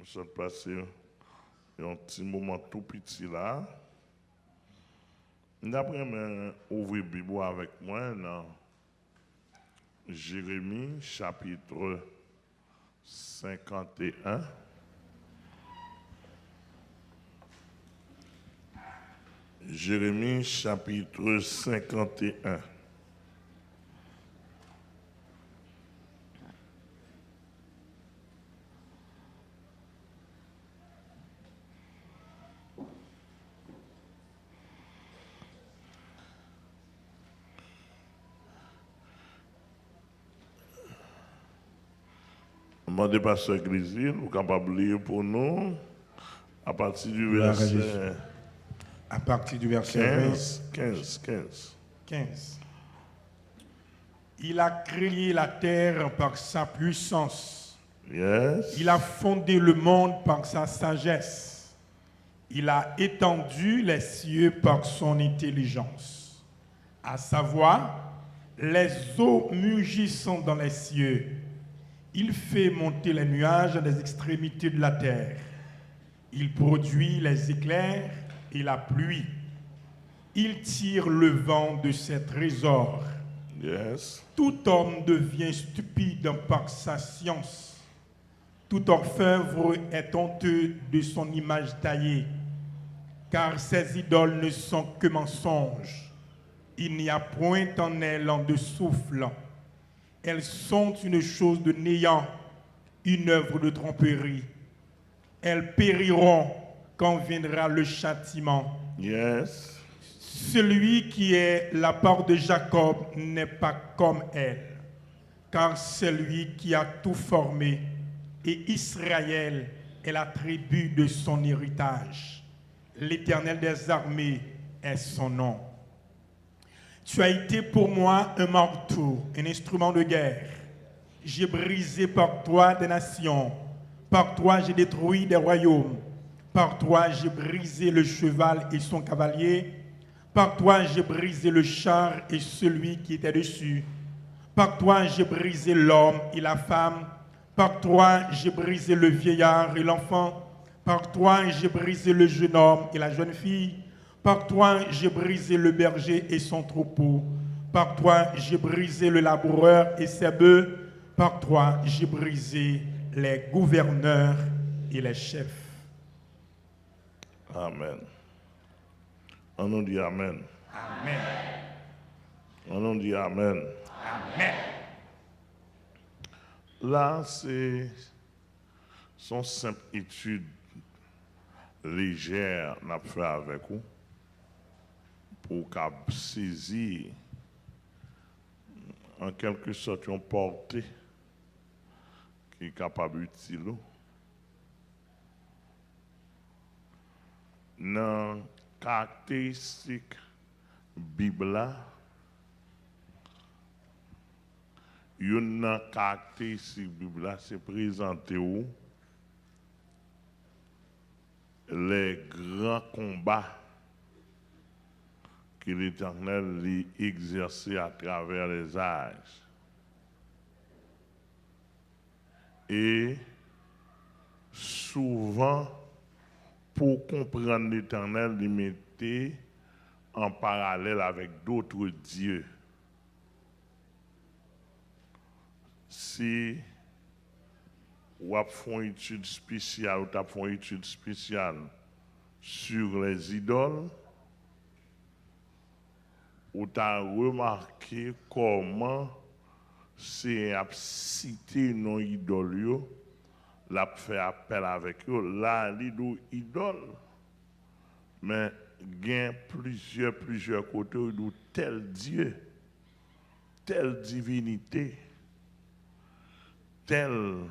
Je vais passer un petit moment tout petit là. D'après ouvrir la Bible avec moi dans Jérémie chapitre 51. Jérémie chapitre 51. Demandez pasteur Grisille, vous capable de lire pour nous à partir du verset à partir du verset 15. Il a créé la terre par sa puissance. Yes. Il a fondé le monde par sa sagesse. Il a étendu les cieux par son intelligence. À savoir, les eaux mugissant dans les cieux. Il fait monter les nuages des extrémités de la terre. Il produit les éclairs et la pluie. Il tire le vent de ses trésors. Yes. Tout homme devient stupide par sa science. Tout orfèvre est honteux de son image taillée, car ses idoles ne sont que mensonges. Il n'y a point en elles de souffle. Elles sont une chose de néant, une œuvre de tromperie. Elles périront quand viendra le châtiment. Yes. Celui qui est la part de Jacob n'est pas comme elle, car c'est lui qui a tout formé, et Israël est la tribu de son héritage. L'Éternel des armées est son nom. Tu as été pour moi un marteau, un instrument de guerre. J'ai brisé par toi des nations, par toi j'ai détruit des royaumes, par toi j'ai brisé le cheval et son cavalier, par toi j'ai brisé le char et celui qui était dessus, par toi j'ai brisé l'homme et la femme, par toi j'ai brisé le vieillard et l'enfant, par toi j'ai brisé le jeune homme et la jeune fille, par toi j'ai brisé le berger et son troupeau, par toi j'ai brisé le laboureur et ses bœufs, par toi j'ai brisé les gouverneurs et les chefs. Amen. On nous dit Amen. Amen. On nous dit Amen. Amen. Là, c'est son simple étude légère n'a fait avec vous pour qu'on saisir en quelque sorte une portée qui est capable d'utiliser. Dans la caractéristique Bible, une caractéristique Bible, c'est présenter où les grands combats que l'Éternel a exercés à travers les âges. Et souvent, pour comprendre l'Éternel, il mettait en parallèle avec d'autres dieux. Si vous avez fait une étude spéciale, ou fait une étude spéciale sur les idoles, vous avez remarqué comment c'est à citer nos idoles, la fait appel avec eux, là, l'idole. Mais il y a plusieurs côtés où tel Dieu, telle divinité, tel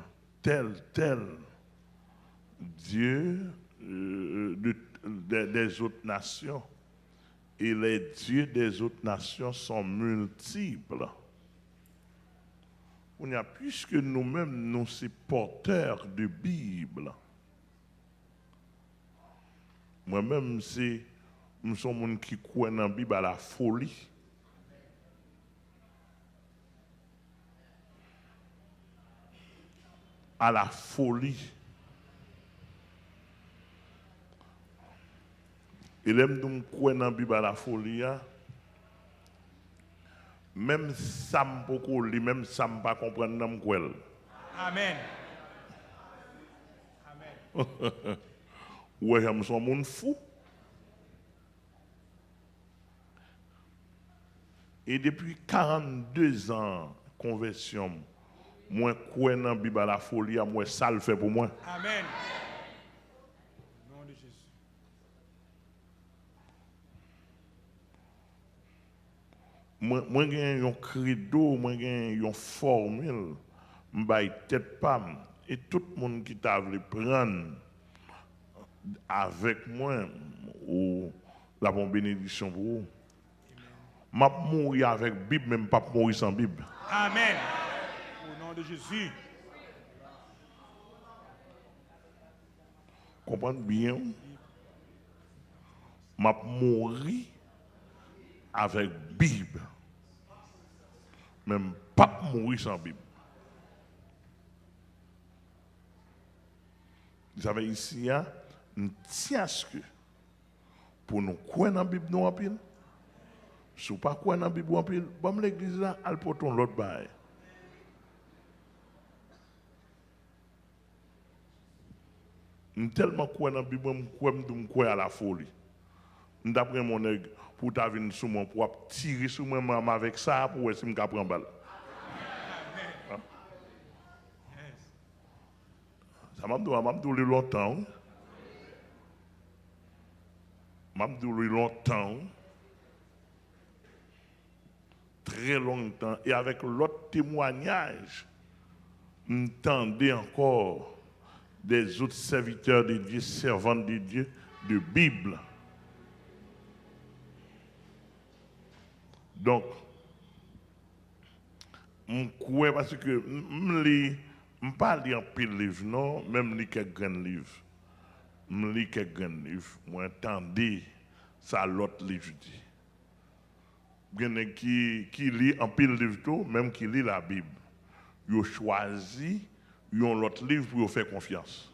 Dieu des autres nations. Et les dieux des autres nations sont multiples. Puisque nous-mêmes, nous sommes porteurs de Bible. Moi-même, nous sommes gens qui croient dans la Bible à la folie. À la folie. Et l'aime nous croire dans la Bible à la folie, même ça me pas même ça me pas comprendre dans quoi. Amen. Ouais, je suis un monde fou. Et depuis 42 ans, conversion, moi, crois dans la Bible à la folie, moi, ça le fait pour moi. Amen. Au nom de Jésus. Moi, j'ai un credo, moi, j'ai une formule, je tête pas. Et tout le monde qui t'a voulu prendre avec moi, ou la bonne bénédiction pour vous. Je vais mourir avec la Bible, même pas mourir sans Bible. Amen. Au nom de Jésus. Comprenez bien? Je vais mourir avec la Bible, même pas mourir sans Bible. Vous savez, ici, nous tient à ce que pour nous croire dans la Bible, nous en pile. Si vous ne pas croire dans la Bible, en pile, bon, l'église là, elle porte l'autre bail. Nous tellement croire dans la Bible, nous croire à la folie. D'après mon aigle, pour ta venir sur moi, pour tirer sur moi avec ça, pour essayer de me prendre balle. Ça m'a dit longtemps. M'a dit longtemps. Très longtemps. Et avec l'autre témoignage, m'entendez encore des autres serviteurs de Dieu, servants de Dieu, de Bible. Donc, je crois parce que je ne parle pas en pile livre, non, même li quelques grands livres. Je lis quelques grands livres, je entendez ça l'autre livre dit. Il y en a qui lit en pile livre, même qui lit la Bible. Ils ont choisi, ils ont l'autre livre pour faire confiance.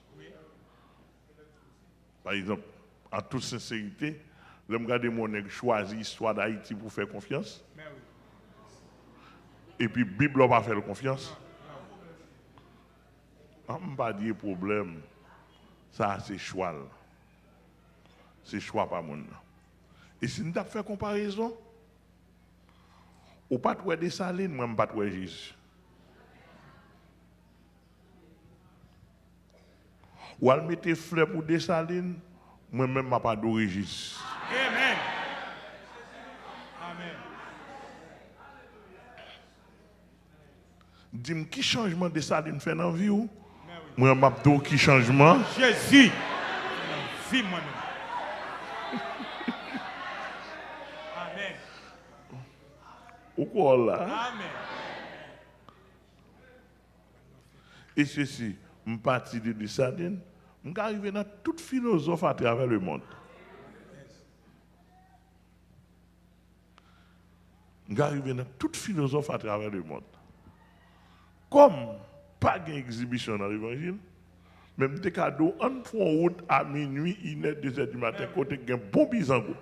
Par exemple, en toute sincérité, je regarde mon nègre choisi l'histoire d'Haïti pour faire confiance. Et puis, la Bible n'a pas fait confiance. Je ne vais pas dire problème. Ça, c'est choix. C'est choix pas mon. Et si nous avons fait comparaison, ou pas de Dessalines, moi, je ne pas de Jésus. Ou elle mettre fleurs pour Dessalines, moi-même, je ne pas de Jésus. Amen. Amen. Dis-moi qui changement de Saline fait dans la vie ou? Moi, je dis qui changement? Jésus. Vie moi-même. Amen. Ou quoi là? Amen. Et ceci, je suis parti de Saline, je suis arrivé dans toute philosophe à travers le monde. Je suis arrivé dans toute philosophe à travers le monde. Comme pas d'exhibition dans l'évangile, même des cadeaux, on fait en route à minuit, 1h, 2h du matin, côté un bon bisango.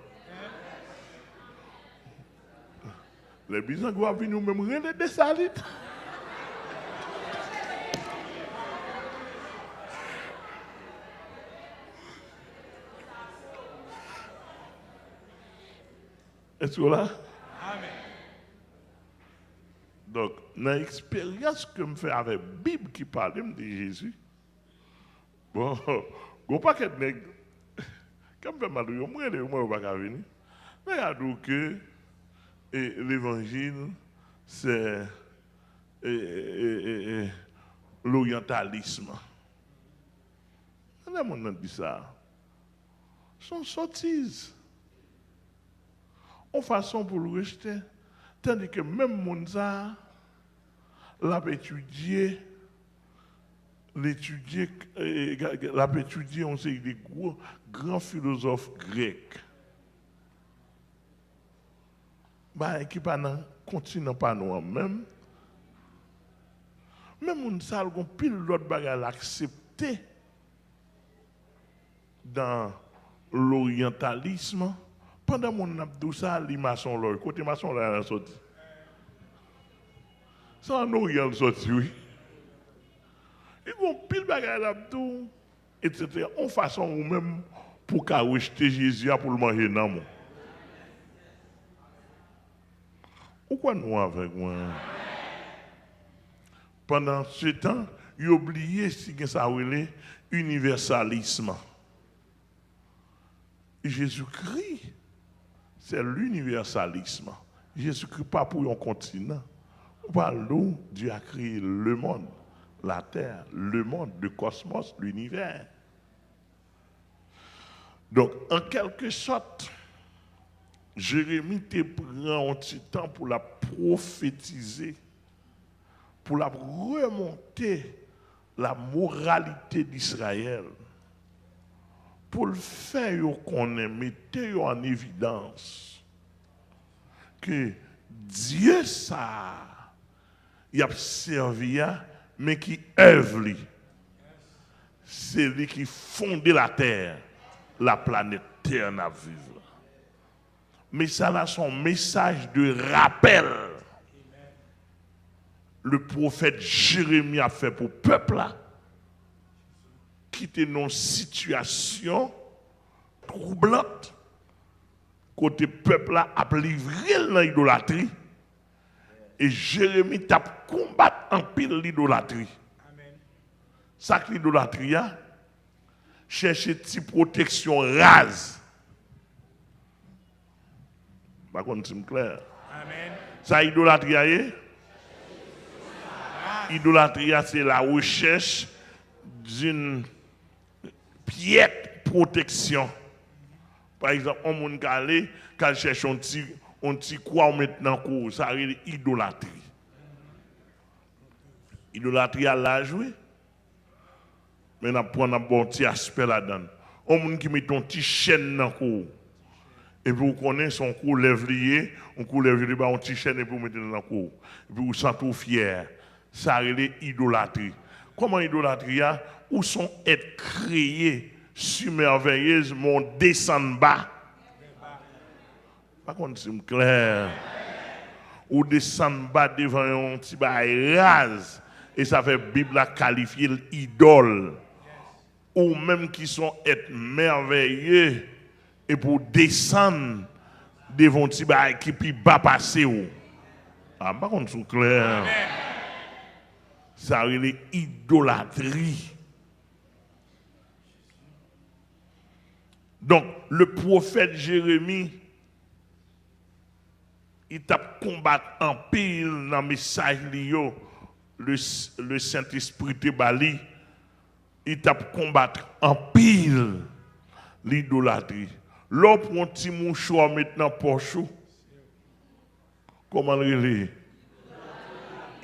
Les bisango ont venu même relais des salites. Est-ce que là? Amen. Donc, dans l'expérience que je fais avec la Bible qui parle de Jésus, bon, il n'y a pas de nègre. Quand je fais mal, je ne vais pas venir. Regardez que l'évangile, c'est l'orientalisme. On a dit ça. Ce sont sottises. En façon pour le rejeter. Tandis que même Monza l'a étudié, on sait des grands philosophes grecs. Bah, qui pas dans continent pas nous même. Même Monza a pile l'autre bagage accepté dans l'orientalisme, pendant mon abdou ça, les maçons là, côté maçon là, sorti. Ça en orient sorti, oui. Ils vont pile bagarre l'abdou, etc. En façon ou même pour qu'à rejeter Jésus pour le manger dans mon. Pourquoi nous avec moi? Pendant ce temps, ils ont oublié ce que ça veut universalisme. Jésus-Christ, c'est l'universalisme. Jésus-Christ pas pour un continent. Par nous, Dieu a créé le monde, la terre, le monde, le cosmos, l'univers. Donc, en quelque sorte, Jérémie te prend un petit temps pour la prophétiser, pour la remonter la moralité d'Israël, pour le faire qu'on ait mettre en évidence que Dieu ça, il a servi, mais qui œuvre, c'est lui qui fonde la terre, la planète Terre à vivre. Mais ça a son message de rappel. Le prophète Jérémie a fait pour le peuple là, qui était dans une situation troublante, côté peuple là a livré dans l'idolâtrie, et Jérémie t'a combattu en pile l'idolâtrie. Ça que l'idolâtrie a, chercher une protection rase. Par contre, c'est clair. Amen. Ça, idolâtrie, idolâtrie, c'est la recherche d'une piètre protection. Par exemple, on monde qui cherche un petit quoi maintenant, ça c'est idolâtrie. Idolâtrie à la jouer. Mais on prend un bon petit aspect là-dedans. On monde qui met ton petit chaîne dans le cou. Et puis vous connaissez son cou lève lié, on cou lève lié, on petit chaîne et puis vous mettez dans le cou. Et puis vous sentez fier. Ça c'est idolâtrie. Comment idolâtrie a? Où sont être créés submerveilleusement descendre bas. Par contre, c'est clair. Ou descendre bas devant un petit bail rase. Et ça fait Bible à qualifier l'idole. Ou même qui sont être merveilleux et pour descendre devant un petit bail qui peut pas passer. Ah, par contre, c'est clair. Ça c'est l'idolâtrie. Donc, le prophète Jérémie, il t'a combattu en pile dans le message lié, le Saint-Esprit te bali, il t'a combattu en pile l'idolâtrie. L'autre prend un petit mouchoir maintenant poche. Comment le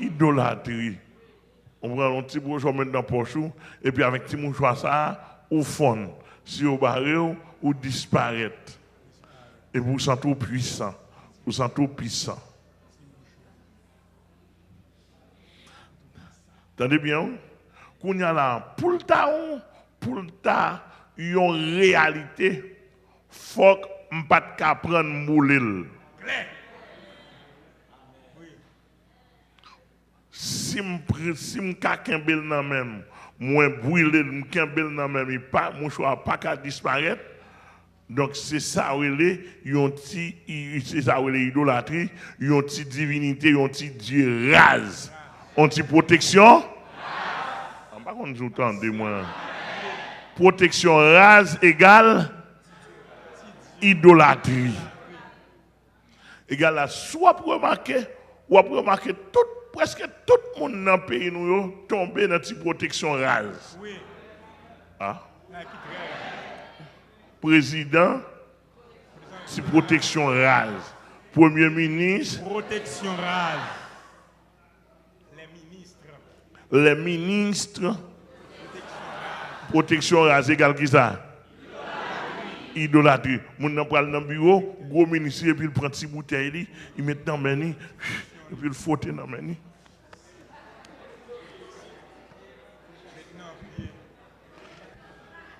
idolâtrie. On prend un petit mouchoir maintenant poche et puis avec petit mouchoir ça, au fond, si vous barrez ou disparaître. Et vous vous sentez puissant. Vous sentez puissant. Attendez bien? Qu'on y a là, pour le ta, une réalité, faut que je pas prendre moulil. Si je kembel nan même, moi brûler, je kembel nan même, mon choix pas qu'à disparaître. Donc c'est ça où c'est ça où l'idolâtrie, une petite divinité, une petite Dieu rase, une petite protection. Par contre, vous entendez moi. Protection rase égale idolâtrie. Égale à soit pour remarquer presque tout le monde dans le pays nous tombé dans cette protection rase. Oui. Ah. Président, c'est protection rase. Premier ministre, Protection rase. les ministres, protection rase égale qui ça? Idolâtrie. Mon nan pral dans le bureau, gros ministre, et puis il prend une bouteille, il met dans le et puis il frotte dans le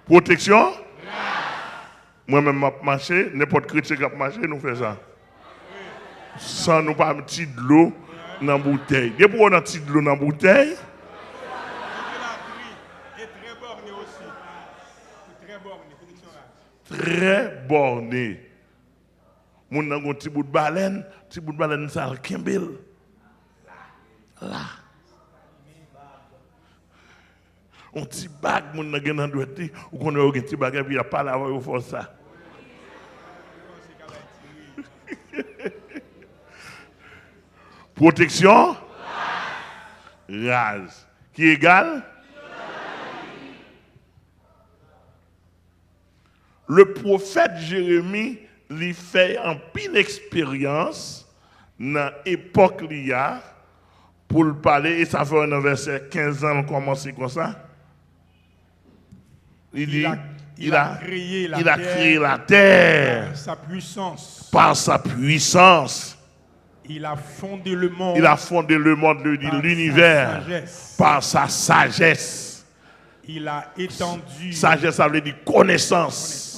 Protection? Moi-même, je marche, n'importe chrétien qui a marché, nous fait ça. Sans nous pas mettre de l'eau dans la bouteille. Depuis qu'on a de l'eau dans la bouteille, très borné. Moun nan gon ti bout de baleine ça le kembel. Là. On ti bag moun nan gen nan douette ou qu'on a un petit bagage puis il a pas la voix pour ça. Protection rase qui égale le prophète Jérémie lui fait en pile expérience dans l'époque liya pour le parler et ça fait un verset 15 ans on commence comme ça. Il dit il a créé la terre par sa puissance. Par sa puissance. Il a fondé le monde. Il a fondé le monde, l'univers par sa sagesse. Il a étendu. Sagesse, ça veut dire connaissance.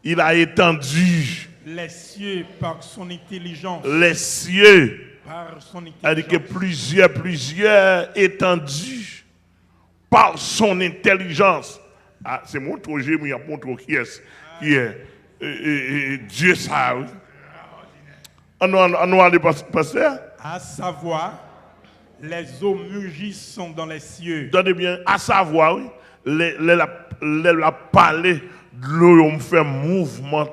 Il a étendu les cieux par son intelligence. Les cieux par son intelligence. C'est-à-dire que plusieurs étendus par son intelligence. Ah, c'est mon projet, mais il y a mon qui est Dieu ça. Oui. On va pasteur. À savoir, les eaux mugissent dans les cieux. Donnez bien, à savoir, oui, la parler de l'eau, on fait mouvement,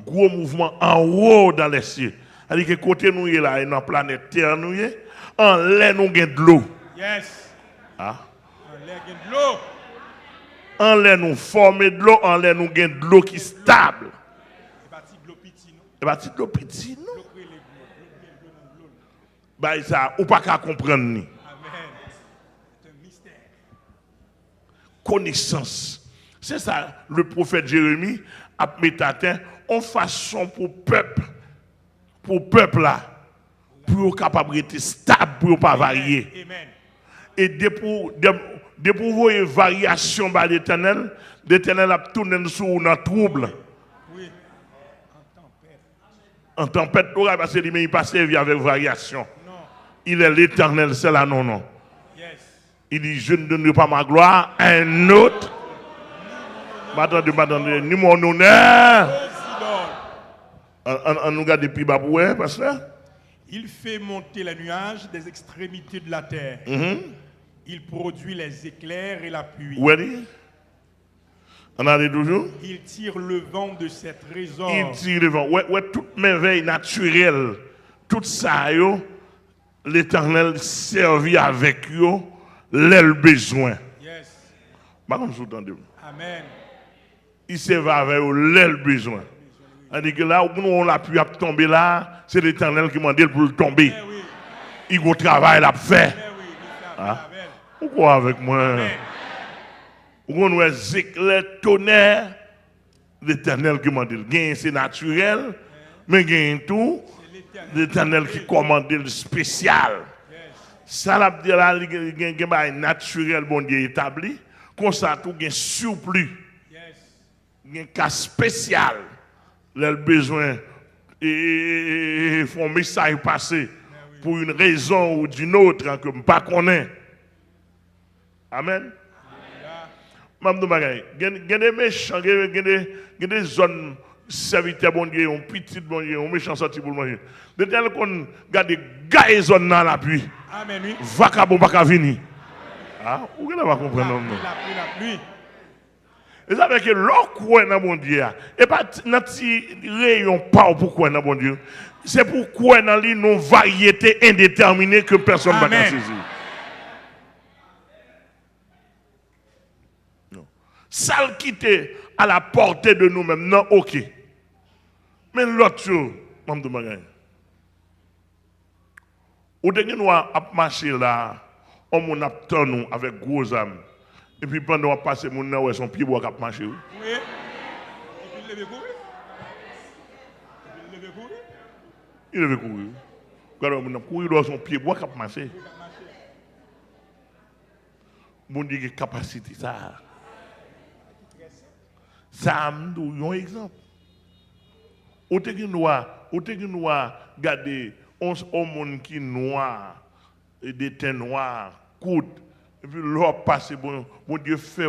gros mouvement en haut dans les cieux. C'est-à-dire que côté nous est là, dans la planète Terre, nous est, en l'air nous avons de l'eau. Yes. Ah. En l'air de l'eau. En l'air nous formons de l'eau, en l'air nous avons de l'eau qui est stable. Et bâti de l'eau petit, non? Et bâti de l'eau petit, non? Bah ça, ou pas qu'à comprendre ni. Amen. C'est un mystère. Connaissance. C'est ça, le prophète Jérémie a mis à terre en façon pour peuple là, pour capable être stable, pour pas varier. Amen. Et de pour voir variation par l'Éternel, l'Éternel a tourné sur dans trouble. Oui. En tempête, parce qu'il ne pas servi avec variation. Il est l'Éternel, c'est là, non. Yes. Il dit, je ne donnerai pas ma gloire à un autre. M'attendez, ni mon honneur. On nous regarde depuis Baboué, pasteur. Il fait monter les nuages des extrémités de la terre. Il produit les éclairs et la pluie. Oui. On a dit toujours. Il tire le vent de ses trésors. Il tire le vent. Ouais, toute merveille naturelle, tout ça, l'Éternel servit avec eux, l'aile besoin. Yes. Amen. Il servait avec eux, l'aile besoin. C'est-à-dire que là où on a pu tomber là, c'est l'Éternel qui m'a dit pour le tomber. Oui. Il a un travail à faire. Oui, pourquoi avec moi? On a éclair, tonnerre, l'Éternel qui m'a dit. C'est naturel, mais gain tout. L'Éternel qui commande le spécial. Ça l'a dit là, il y a un naturel bon Dieu établi. Comme ça, tout gain surplus. Il y a un cas spécial. Le besoin et font message passer pour une raison ou d'une autre que je ne connais pas. Amen. Il y a des méchants, il y a des zones serviteurs bon Dieu, un petit bon Dieu, un méchant sorti pour manger. De tel qu'on garde des gars et zones dans la pluie. Amen, oui. Vacabon pas venir. Ah, vous ne pas comprendre non. La pluie. Et ça veut dire que l'eau dans bon Dieu, et pas notre rayon pas pour quoi dans bon Dieu. C'est pourquoi dans lui nos variétés indéterminées que personne ne va saisir. Non. Ça le quitter à la portée de nous-mêmes, non, ok. Mais l'autre chose, je me demande. Au dernier nous a marché là, on a nous avec gros âmes. Et puis pendant qu'on passe, on a son pied bois qui marché. Oui. Et puis il levait courir. Il levait courir. Quand on a couru dans son pied bois qui marché. Mon Dieu, quelle capacité ça. Ça me donne un exemple. Ou te qui noir, regardez, on monde qui noir, et des teintes noires, coude, et puis l'eau passe, bon Dieu fait,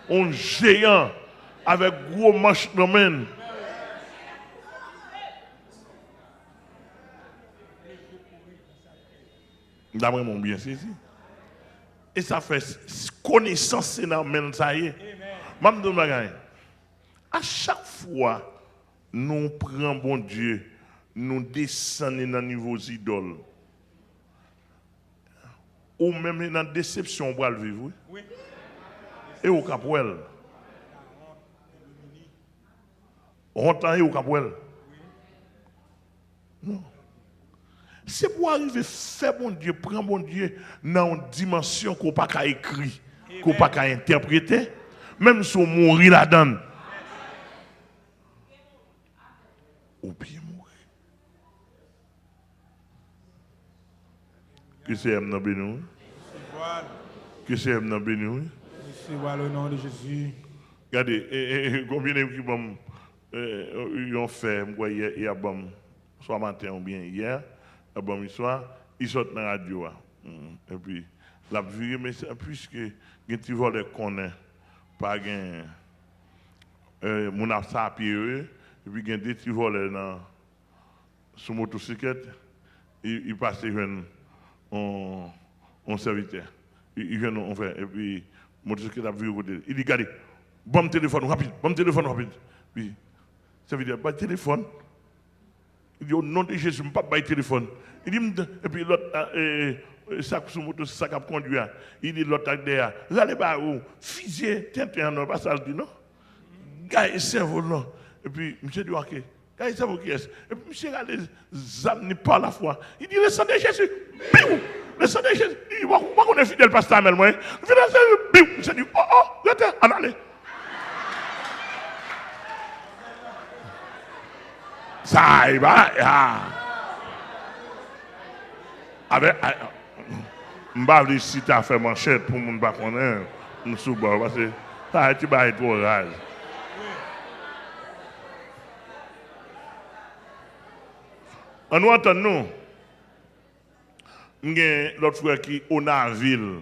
un géant avec gros manche dans la main. D'après mon bien saisi. Et ça fait connaissance dans le ça y est. À chaque fois, nous prenons bon Dieu, nous descendons dans le niveau idoles. Ou même dans la déception, on va le vivre. Oui. Et au Capouel. On entend au Capouel. Non. C'est pour arriver à faire bon Dieu, prendre bon Dieu dans une dimension qu'on n'a pas écrit, qu'on n'a pas interpréter, même si on mourit là-dedans. Ou bien mourir. Que c'est M. Bénou? Que c'est M. Bénou? C'est au nom de Jésus. Regardez, combien d'équipes ils ont fait, hier, soit matin ou bien hier. Bon, ils sortent dans la radio. Et puis, la vie, mais puisque les petits voleurs connaissent, pas mon affaire à pied, et puis il y a des petits voleurs sur motocyclette, ils passent en serviteur. Ils viennent en fait, et puis, motocyclette a vu au côté. Il dit, regardez, bon téléphone rapide. Puis, ça veut dire, pas de téléphone. Il dit au nom de Jésus, je ne peux pas de téléphone. Il dit, et puis l'autre, sac sur moto, sac à conduire. Il dit l'autre derrière, allez bas où, fusée, tiens, non, pas ça le dit, non? Gars, cerveau, non. Et puis, monsieur dit, ok, gars, cerveau qui est? Et puis, monsieur a les âmes par la foi. Il dit, le sang de Jésus, biou! Le sang de Jésus, il dit, pourquoi on est fidèle, pasteur Amel, moi? Fidèle, biou! Monsieur dit, oh, attends, allez. Ça y va, avec m'bavli si tu as fait manchette pour mon pas connaître nous sous bord parce que ça tu vas être trop rage. On nous entend nous. M'gen l'autre frère qui Onaville,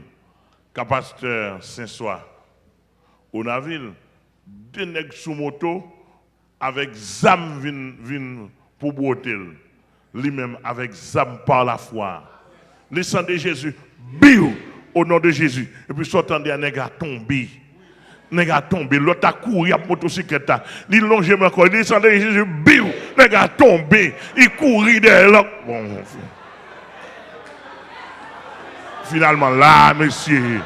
pasteur Saint-Soir. Onaville, deux nègres sous moto avec zam vin pour botter lui-même avec zam par la foi. Le sang de Jésus, biou, au nom de Jésus. Et puis, sortant de nèg a tombé. Nèg a tombé. L'autre a couru à motocyclette. Il longe encore. Le sang de Jésus, biou, nèg a tombé. Il courit derrière l'autre. Bon, finalement, là, monsieur.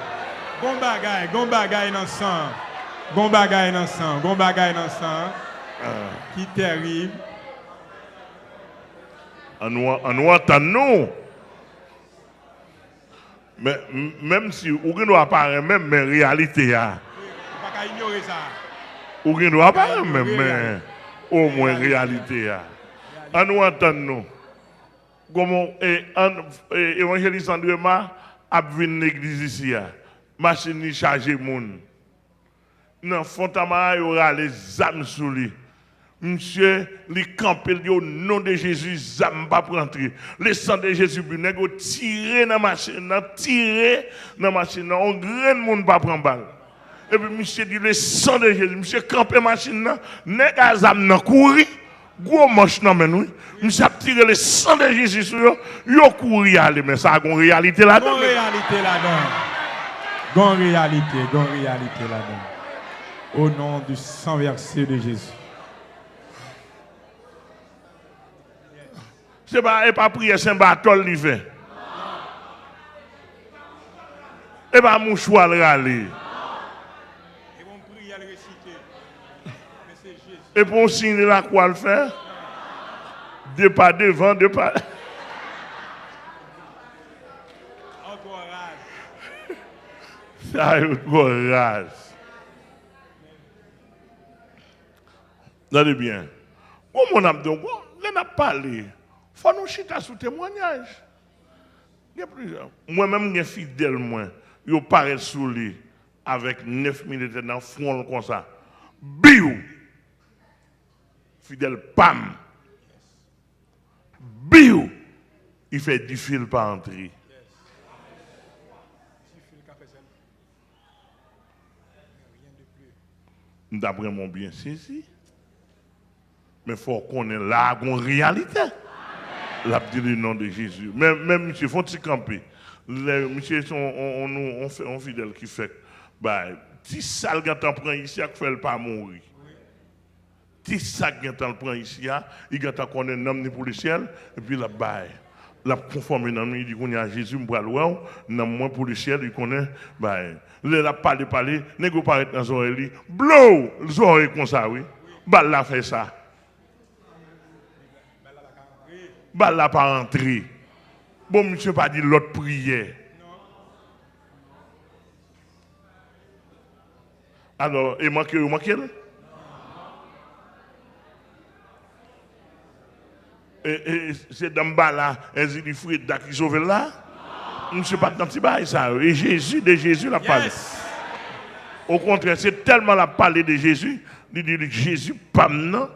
Gon bagay dans sang. Gon bagay dans sang. Qui terrible. En nous entendons. Mais même si vous ne apparaît même mais réalité là. Pas qu'à ignorer ça. Vous ne apparaît même mais au moins réalité là. En nous entendons. Comment évangéliste André Ma a vu l'église ici machine chargée monde. Dans Fontama il y aura les âmes sous lui. Monsieur, les campés au nom de Jésus, zam pas pour entrer. Le sang de Jésus, vous tiré dans la machine, on grand monde pas prendre balle. Et puis monsieur dit le sang de Jésus, monsieur campé machine, nèg zam nan courir, gros manche nan men nous. Monsieur a tiré le sang de Jésus sur yo courir aller, mais ça a une réalité là-dedans. Gon réalité là-dedans. Au nom du sang versé de Jésus. C'est pas prier Saint Barthol li fait. Et pas mouchoir le râler. Et pour signer la croix le faire. Deux pas devant, deux pas. Encore rage. Ça y est, encore rage. Regardez bien. Comment on a dit, on a parlé. Il faut nous chiter sous témoignage. Il y a plusieurs. Moi-même, je suis fidèle, moi. il paraît sous lui avec 9 militaires dans le front comme ça. Biou! Fidèle pam! Biou! Il fait 10 fils par entrée. D'après mon bien saisi. Mais il faut qu'on ait là une réalité. La dit le nom de Jésus. Même monsieur, faut s'y camper. Monsieur, on fait un fidèle qui fait. Bah, si ça le gars prend ici, il fait pas mourir. Si ça le gars prend ici, il gars qu'on est un homme pour le ciel, et puis là, bah, la conforme dans lui, il dit qu'on y a Jésus, me bral ouais, non moins pour le ciel, il connaît, bah, il a parlé, négo paraît dans les oreilles, blow, les oreilles comme ça, oui. Bah, là, fait ça. Bah, là, pas rentrer. Bon, monsieur, pas dit l'autre prière. Alors, il manque. Et c'est dans le bas là, il dit fruit qui sauve là. Je ne suis pas dans petit bail ça. Et Jésus l'a parlé. Au contraire, c'est tellement la parler de Jésus. Il dit Jésus, pas maintenant.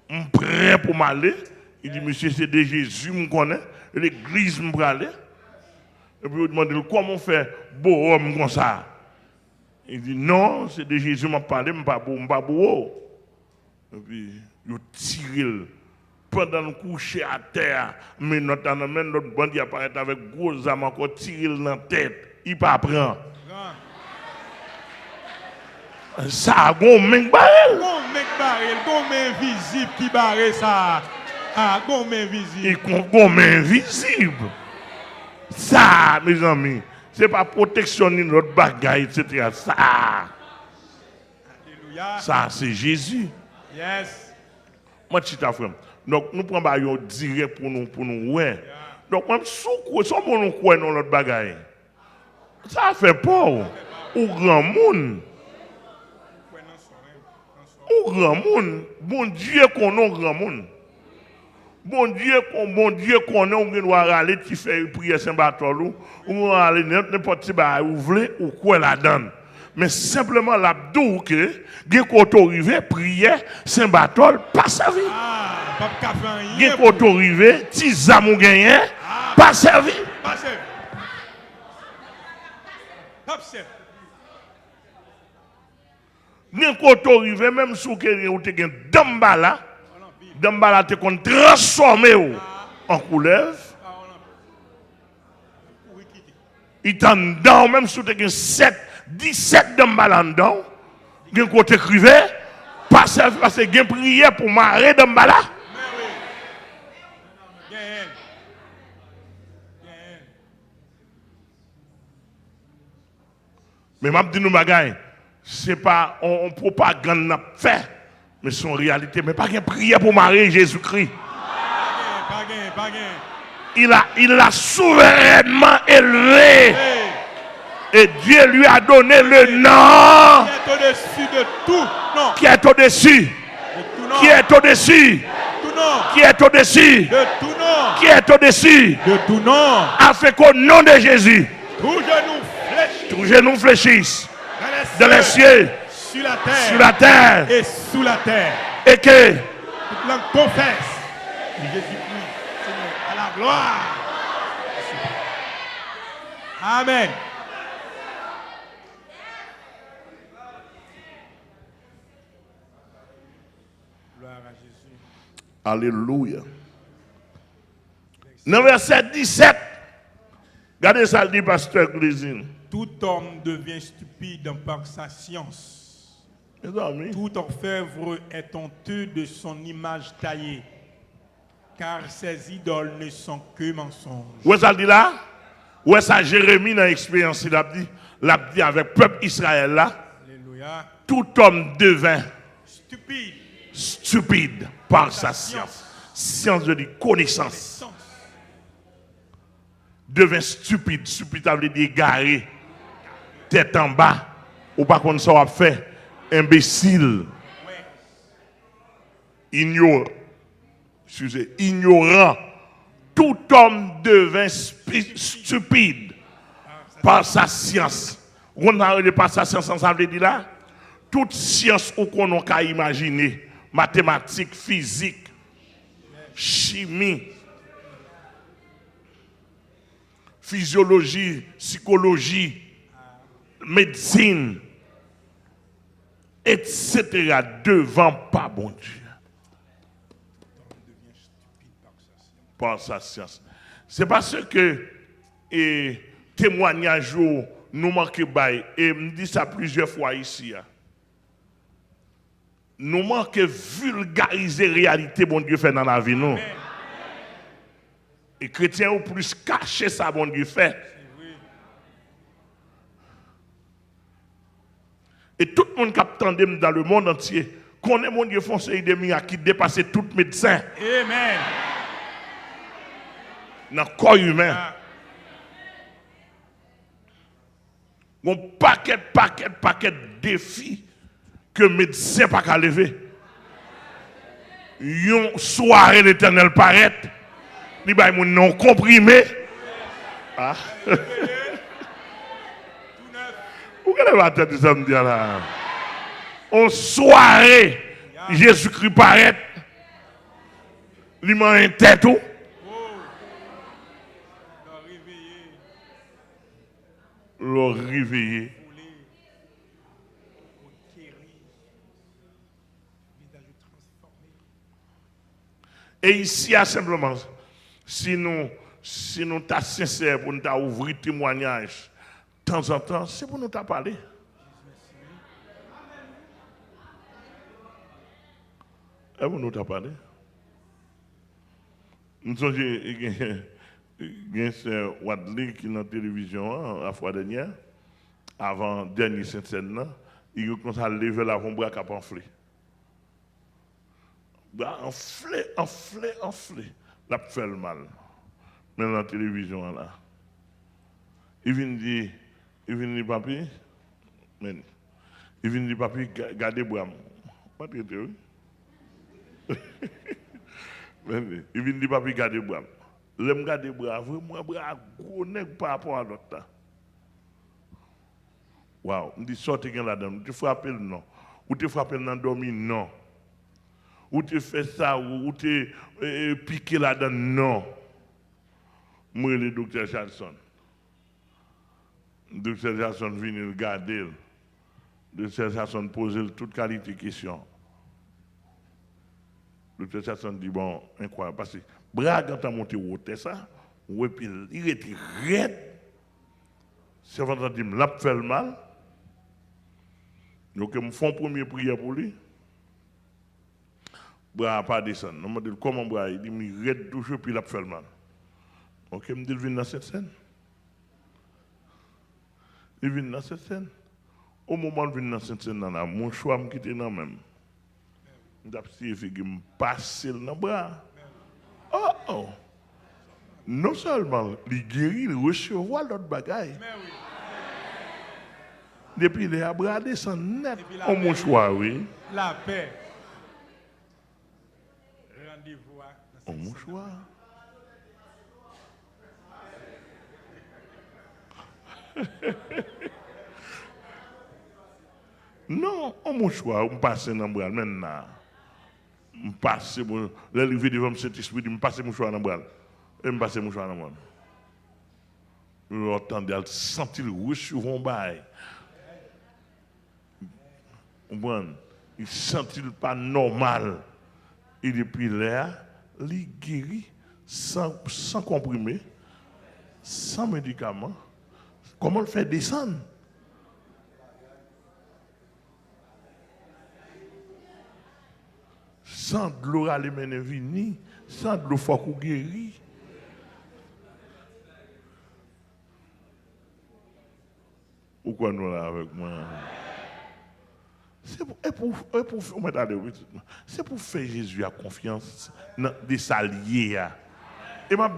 Je suis prêt pour m'aller. Il dit monsieur, c'est de Jésus, je connais. L'église me aller. Et puis il demande comment faire beau homme comme ça. Il dit non, c'est de Jésus m'a parlé, je ne suis pas beau. Et puis il tire pendant le coucher à terre, mais notre bandit apparaît avec gros âme encore tiré dans la tête. Il ne pas prendre. Ça a un mec barrel. Un mec visible qui barre ça. Ah, un mec visible. Un mec visible. Ça, mes amis, ce n'est pas protection de notre bagaille, etc. Ça. Alléluia. Ça, c'est Jésus. Yes. Moi, je suis ta frère. Donc, nous prenons un direct pour nous. Ouais. Donc, même si nous croyons dans notre bagaille, ça fait peur. Au grand monde. Au grand monde. Bon Dieu qu'on a au grand monde. Bon Dieu qu'on a, on doit aller qui fait prière Saint-Bartholomew, ou on aller n'importe qui va ouvrir ou quoi la donne. Mais simplement l'abdou que gen koto rive prière Saint-Barthol pas servi. Gen koto rive ti zamou genyen pas servi. Pas servi. Pas servi. Gen koto rive même sou ke ou te gen dambala te kon transformer en couleuvre. Il t'en dans même sou te gen 17 dambala dedans. Gen kote écrivait pas servi parce que gen prière pour marrer dambala. Mais m'a dit nous bagaille, c'est pas on propagande n'a fait, mais c'est en réalité, mais pas qu'une prière pour marier Jésus-Christ. Il l'a souverainement élevé. Et Dieu lui a donné le nom qui est au-dessus de tout nom. Qui est au-dessus. Qui est au-dessus. Qui est au-dessus. De tout nom. Qui est au-dessus. De tout nom. Afin qu'au nom de Jésus, tous genoux fléchissent. Dans les cieux, sur la terre, et sous la terre. Et que toute langue confesse Jésus-Christ, Seigneur, à la gloire. Amen. Gloire à Jésus. Alléluia. Dans verset 17, regardez ça, dit pasteur Glésine. Tout homme devient stupide par sa science. Tout orfèvre est honteux de son image taillée, car ses idoles ne sont que mensonges. Où est-ce ça dit là? Où est-ce ça Jérémie dans l'expérience? Il a dit avec le peuple Israël là. Alléluia. Tout homme devint stupide par sa science. Science de dire connaissance. Devint stupide. Stupide, ça veut dire égaré. Tête en bas. Ou pas qu'on ça va faire. Imbécile. Ignorant. Tout homme devint stupide Par sa science. On a parlé par sa science, ça veut dire là, toute science qu'on a imaginer, mathématiques, physique, chimie, physiologie, psychologie, médecine, etc. devant pas bon Dieu. Par sa science. C'est parce que témoignage nous manque bail et me dit ça plusieurs fois ici. Nous manque vulgariser la réalité bon Dieu fait dans la vie nous. Et chrétiens ont plus caché ça bon Dieu fait. Et tout le monde qui attend dans le monde entier connaît mon Dieu foncé de qui dépasse tout médecin. Amen. Dans le corps humain. Un paquet de défis que le médecin n'a pas lever. Une soirée l'éternel paraît. Il va mon nom comprimé. Ah. Vous avez la tête de samedi là. En soirée, Jésus-Christ paraît. Il m'a un tête tout. Le réveiller. Et ici, simplement, si nous sommes sincères pour nous ouvrir témoignage, de temps en temps, c'est pour nous parler. Et pour nous parler. Nous sommes Sœur Wadley qui est dans la télévision la fois dernière, avant dernière scène, il a commencé à lever la bras qui a enflé. Enflé. Il a fait le mal. Mais dans la télévision, là. Il vient dire, papi, gardez bras. Pas de théorie. Il vient dire, papi, gardez bras. Je me garde les bras, vraiment, bras gros par rapport à l'autre. Waouh, je dis sortez là-dedans, tu frappes le non. Ou tu frappes dans dormi, non. Ou tu fais ça, ou tu piqué là-dedans, non. Moi, le docteur Jackson. Le docteur Jackson vient regarder. Le docteur Jackson pose toute qualité de questions. Le docteur Jackson dit, bon, incroyable, parce que bras quand tu as monté au hôtel, ça, ouais, puis il était raide. C'est vrai que il l'a fait le mal. Donc, je me fais une première prière pour lui. Bras n'a pas descendu. Je me dis, comment bras? Il dit, il raide toujours, puis il a fait le mal. Donc, je me dis, il vient dans cette scène. Il vient dans cette scène. Au moment où il vient dans cette scène, mon choix me quitte dans même. Je me passe dans le bras. Oh! Non seulement il guérit, il recevoir l'autre bagaille. Depuis les bras descendent net au mouchoir, oui. La paix. Rendez-vous au mouchoir. Non, au mouchoir, on passe dans le bras maintenant. Je passe, l'arrivée devant le Saint-Esprit, je passe le mouchoir dans le bras. Et je passe le mouchoir dans le bras. Je entendais, je sentais le recevoir un bail. Il sentit pas normal. Et depuis là, il guérit sans comprimé, sans médicaments. Comment le faire descendre? Sans de l'eau à vini, sans de l'eau fort ou guéri. Pourquoi nous là avec moi? C'est pour faire Jésus à confiance dans des alliés. Et ma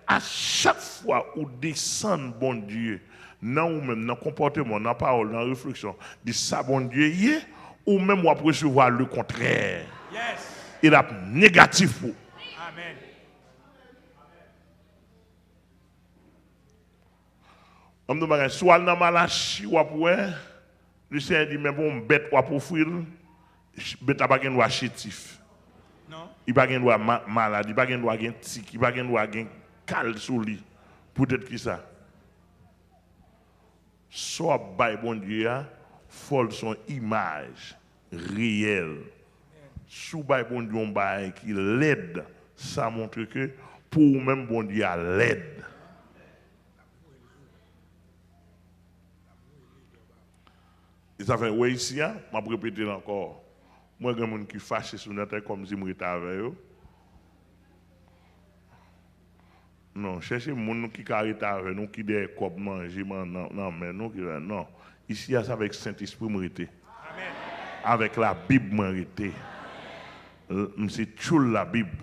à chaque fois où descend bon Dieu, dans ou même dans le comportement, dans la parole, dans la réflexion, dit ça bon Dieu ou même on recevoir le contraire. Yes. Il a négatif pour. Amen. On me dit, soit dans Malachi ou après, le Seigneur dit, mais bon, bête ou pour offrir, bête n'a pas de chétif. Non. Il n'a pas de malade, il n'a pas de tic, il n'a pas de cal sous lui. Peut-être qui ça? Soit by bon Dieu, faut son image réelle. Sous by bon Dieu, on bail qui l'aide, ça montre que pour même bon Dieu à l'aide. Et ça fait, ouais, ici, je vais répéter encore. Moi, il y a des gens qui fâchent sur notre tête comme si je étais avec eux. Non, cherchez les gens qui arrêtent avec nous, qui des copes manger, non, mais nous, non. Ici, c'est avec Saint-Esprit, avec la Bible, c'est tout la Bible.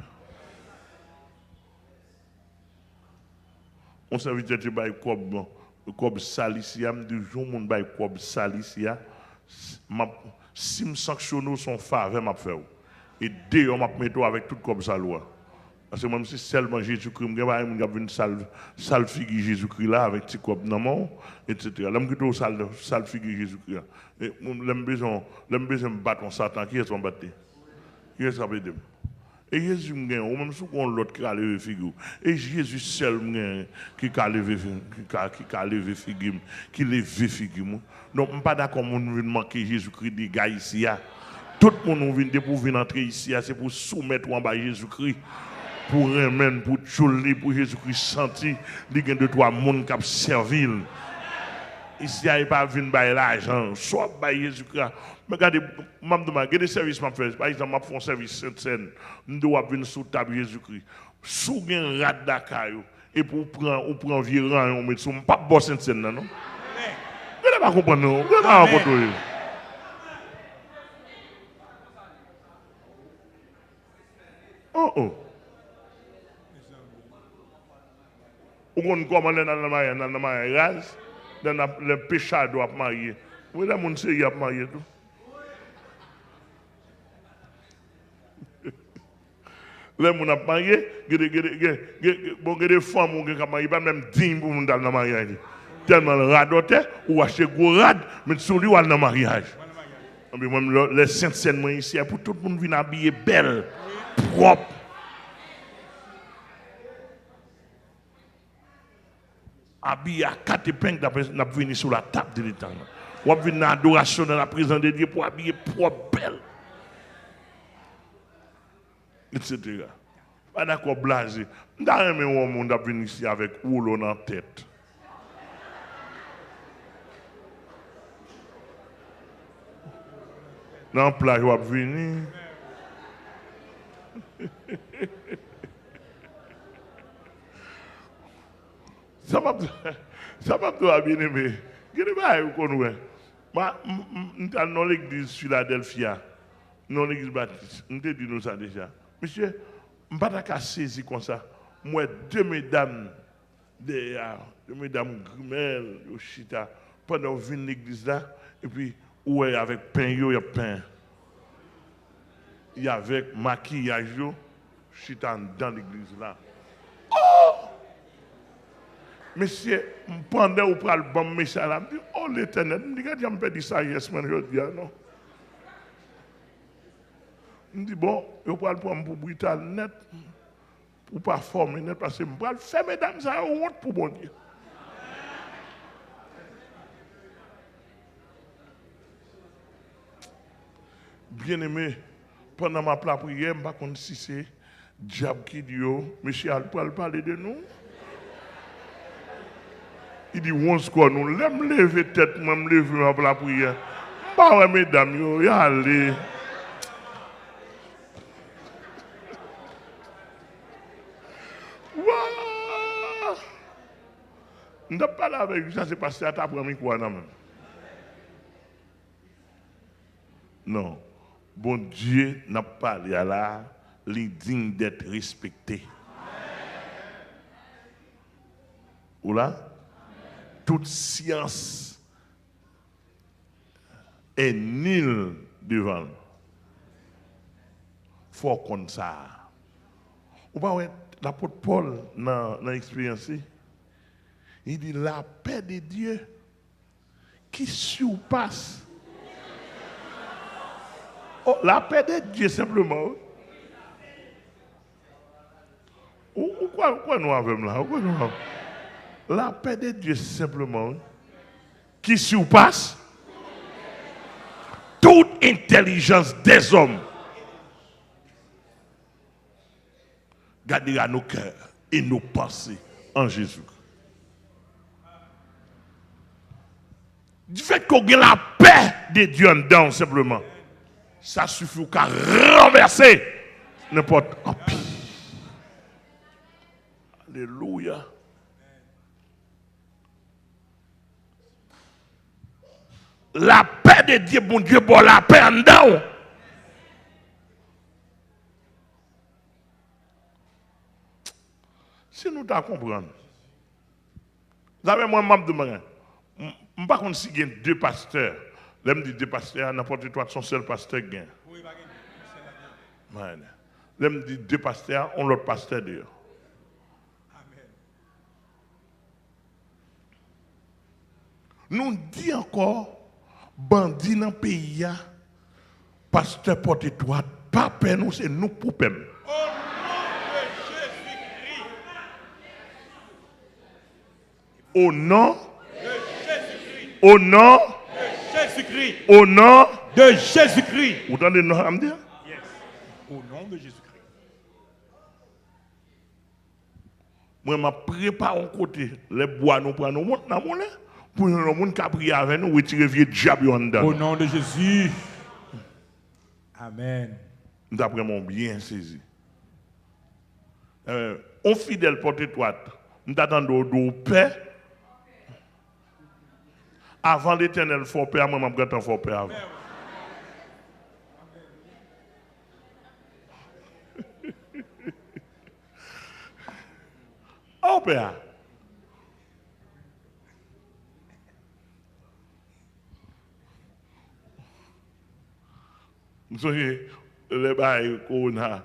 On s'invite de bailler comme salicia, me dit jour mon bail comme salicia, si me sanctionne son faveur m'a fait. Et dès on m'a mettre avec tout comme ça loi. Parce que même si seulement Jésus-Christ, je vais une sale figure Jésus-Christ là avec petit cop dans mon etc. Là me plutôt sale figure Jésus-Christ. Et l'aime besoin de battre Satan qui est son battu. Qui est ça veut dire? Et Jésus m'a ou même si on l'autre qui a levé figure. Et Jésus seul qui a levé figure, qui levé figure. Donc, je ne suis pas d'accord pour nous manquer Jésus-Christ des gars ici. Tout le monde vient pour venir entrer ici, c'est pour soumettre en bas Jésus-Christ. Pour remettre, pour tchouler, pour Jésus-Christ sentir, il y a deux, trois personnes qui servent. Ici, il n'y a pas venir par l'argent, soit par Jésus-Christ. Regardez, je vais des services que je fais. Par exemple, je fais un service Sainte-Seine. Je dois venir sous la table Jésus-Christ. Sous un rat d'accueil. Et pour prendre environ, on met sur pas de Sainte-Seine, non? Vous ne pas comprendre, non? Vous ne pas comprendre. Oh oh. Ou qu'on commande dans le mariage, dans le pécheur doit marier. Vous voyez, mon série a marié tout. Les gens ont marié, il y a des femmes qui ont marié, pas même 10 pour dans le mariage. Tellement radoté, ou acheter gros rad, mais sur lui, ou dans le mariage. Les saintes scènes ici, pour tout le monde venir habillé belle, propre. Habillé à 4 épingles, n'a venu sur la table de l'État. Ou venir dans l'adoration dans la présence de Dieu pour habiller propre, belle. Etc. Pas d'accord, blasé. Je ne sais pas si on a venu ici avec rouleau dans la tête. Dans la plage, on va venir. Ça m'a bien aimé. Je ne sais pas si vous connaissez. Dans l'église Philadelphia, dans l'église baptiste, nous te dit ça déjà. Monsieur, je ne vais pas saisir comme ça. Moi, deux mesdames, deux mesdames Grimel, Yoshita, pendant que je viens l'église là, et puis, ouais, avec pain, il y a pain. Il y a avec maquillage, Chita dans l'église là. Oh! Monsieur, pendant que vous parlez de bon message là, je dis, oh l'éternel, je dis, je me fais du sagesse, je dis, non. Je dis, bon, je vais prendre pour brutal net, pour pas former net, parce que je vais faire mesdames, ça honte pour bon Dieu. Bien aimé, pendant ma prière, je ne sais pas si c'est diable qui dit, monsieur, il peut parler de nous. Il dit, on se connaît, nous, l'aime lever tête, moi, me lever pour la prière. Bah ouais, mesdames, y allez. Je ne parle pas avec lui, ça c'est passé à ta première quoi, non? Non. Bon Dieu n'a pas parlé à là, il est digne d'être respecté. Ou là? Toute science est nulle devant nous. Il faut qu'on ça. Ou pas, l'apôtre Paul, dans l'expérience, Il dit la paix de Dieu qui surpasse. Oh, la paix de Dieu simplement. Pourquoi nous avons là? La paix de Dieu simplement qui surpasse toute intelligence des hommes. Gardera nos cœurs et nos pensées en Jésus. Du fait qu'on a la paix de Dieu en dedans simplement, ça suffit qu'à renverser n'importe quoi. Alléluia. La paix de Dieu, bon Dieu, bon la paix en dedans. Si nous t'en comprenons, vous savez, moi, je me je ne sais pas si il y a deux pasteurs. Là, je dis deux pasteurs, n'importe quoi, son seul pasteur gagne. Oui, là, je dis deux pasteurs, on l'autre pasteur d'ailleurs. Nous dit encore, bandit dans le pays, pasteur porte-toi, pas peur, nous, c'est nous pour peur. Au nom de Jésus-Christ. Au nom de Jésus-Christ. Au nom de Jésus-Christ. Vous entendez le nom à me dire? Yes. Au nom de Jésus-Christ. Moi, je prépare un côté, les bois, nous prenons dans mon lait, pour nous, nous qui prier avec nous, retirer vieux diable en dedans. Au nom de Jésus. Amen. Nous avons bien saisi. On fidèle porte-toi, nous attendons de paix. Avant l'éternel fort père, moi, je vais fort père avant. Oh, père. Vous savez, les bails qu'on a,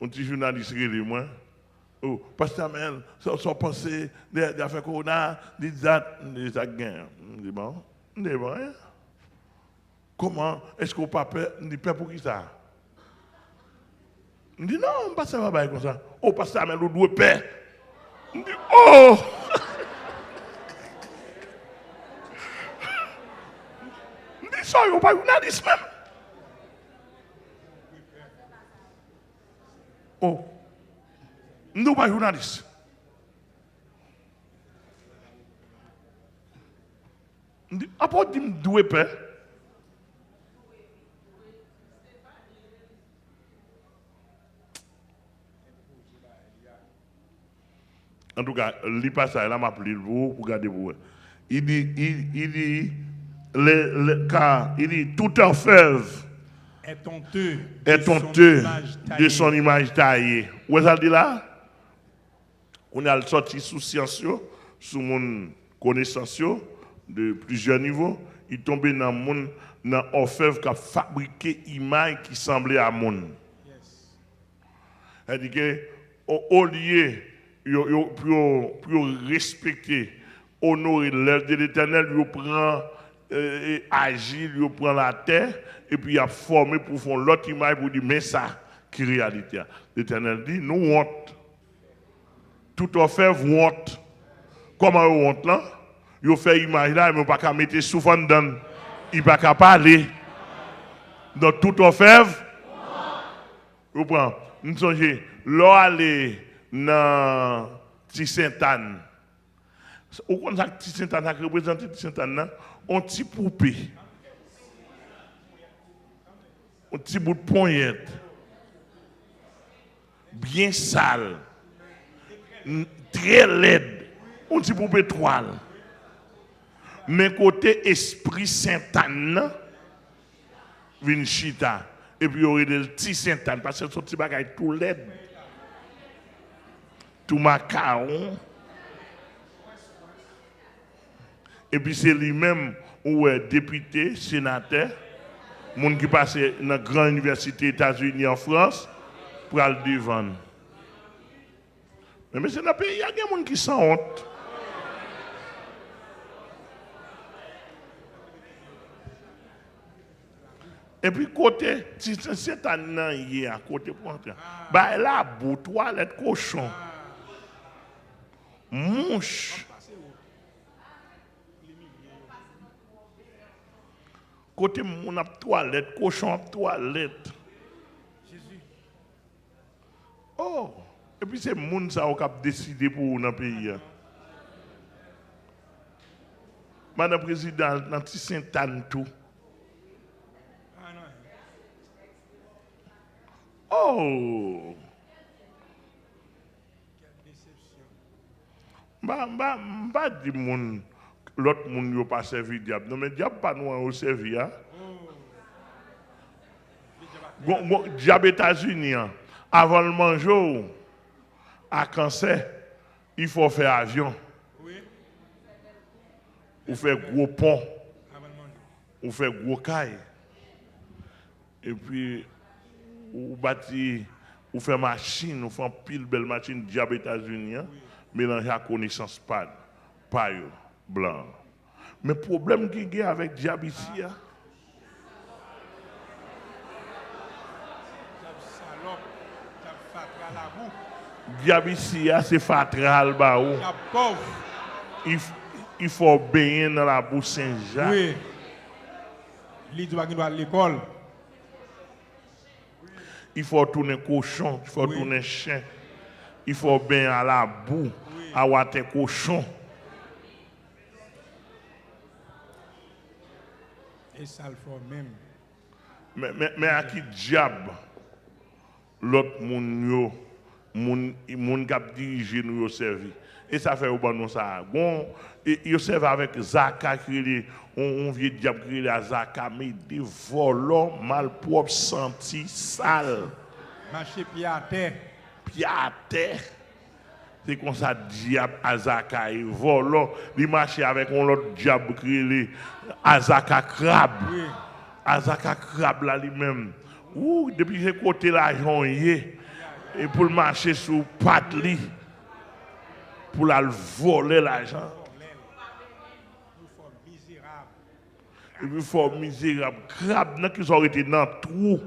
un petit journaliste qui est moi. Oh, pasteur Mel, son pensée des affaires qu'on a, des gains. Je dis bon, hein? Comment est-ce qu'on pas peur? Je dis peur pour qui ça? Je dis non, pas ça va comme ça. Oh, pasteur Mel, on doit peur. Je dis oh! Je dis ça, il n'y a pas journaliste même. Oh! Nous ne sommes pas journalistes. Après, nous devons peur. En tout cas, il passe ça, il m'a appelé pour regarder vous. Il dit, tout orfèvre est honteux de son image taillée. Où est-ce qu'il dit là? On a sorti sous science, sous mon connaissance de plusieurs niveaux. Il tombe dans mon orfèvre qui a fabriqué une image qui semblait à mon. C'est-à-dire qu'au lieu pour respecter, honorer l'œuvre de l'Éternel, il prend agir, il prend la terre et puis il a formé pour faire l'autre image pour dire mais ça qui est réalité. L'Éternel dit nous honte. Tout orfèvre honte. Comment on honte là? Il fait image là, il ne peut pas mettre souvent dedans. Il ne peut pas parler. Donc tout orfèvre, vous prenez. Nous sommes là aller dans Sainte-Anne. Vous connaissez Sainte-Anne qui représente Sainte-Anne? Un petit poupée. Un petit bout de poignette. Bien sale. Très laide. Un petit poupée toile. Mais côté esprit Sainte-Anne, Vinchita. Et puis il y aurait des petits Sainte-Anne. Parce que ce petit bagage tout laide. Tout macaron. Et puis c'est lui-même où est député, sénateur, monde qui passe dans la grande université des États-Unis en France, pour aller devant. Mais c'est dans le pays, il y a des gens qui sont honte. Et puis côté, si c'est un an hier, côté pour entrer. Bah là, bout toilette cochon. Mouche. Côté mon ap toilette, cochon ap toilette. Jésus. Oh, et puis c'est moun ça qui a décidé pour nous dans le pays. Madame la Présidente, dans Saint-Anne tout. Ah non. Oh! Quelle déception. Pas dit moun l'autre moun yo pas servi diable. Non mais diable pas nous au servi hein. Diable États-Unis hein. Avant le manger à cancer, il faut faire avion. Oui. Ou faire gros pont, Avant le manger. ou faire gros caille. Et puis ou bâti ou faire machine, ou faire pile belle machine diable États-Unis hein. Mélanger à connaissance pas yo blanc. Mais problème qu'il y a avec diable ici hein. Salope, t'as fatra la boue. Diable ici c'est fatral ba ou. T'as pauvre. Il faut baigner dans la boue Saint-Jacques. Oui. Il doit aller à l'école. Il faut tourner cochon, il faut tourner chien. Il faut baigner à la boue, à water cochon. Et ça le fait même. Mais à qui diable l'autre moun qui a dirigé nous servi. Et ça fait au bon nous ça. Bon, il servent avec Zaka qui on vieux diable qui est Zaka mais des volants malpropres senti sale. Marcher pied à terre. Pied à terre. C'est comme ça diable Azaka et volant, il marche avec un autre diable qui est Azaka crabe. Oui. Azaka crabe là lui-même. Ouh, depuis que côté l'argent et pour marcher sur patte li pour la voler l'argent. Nous sommes misérables. Et puis fort misérable crabe n'a qui sont été dans trou.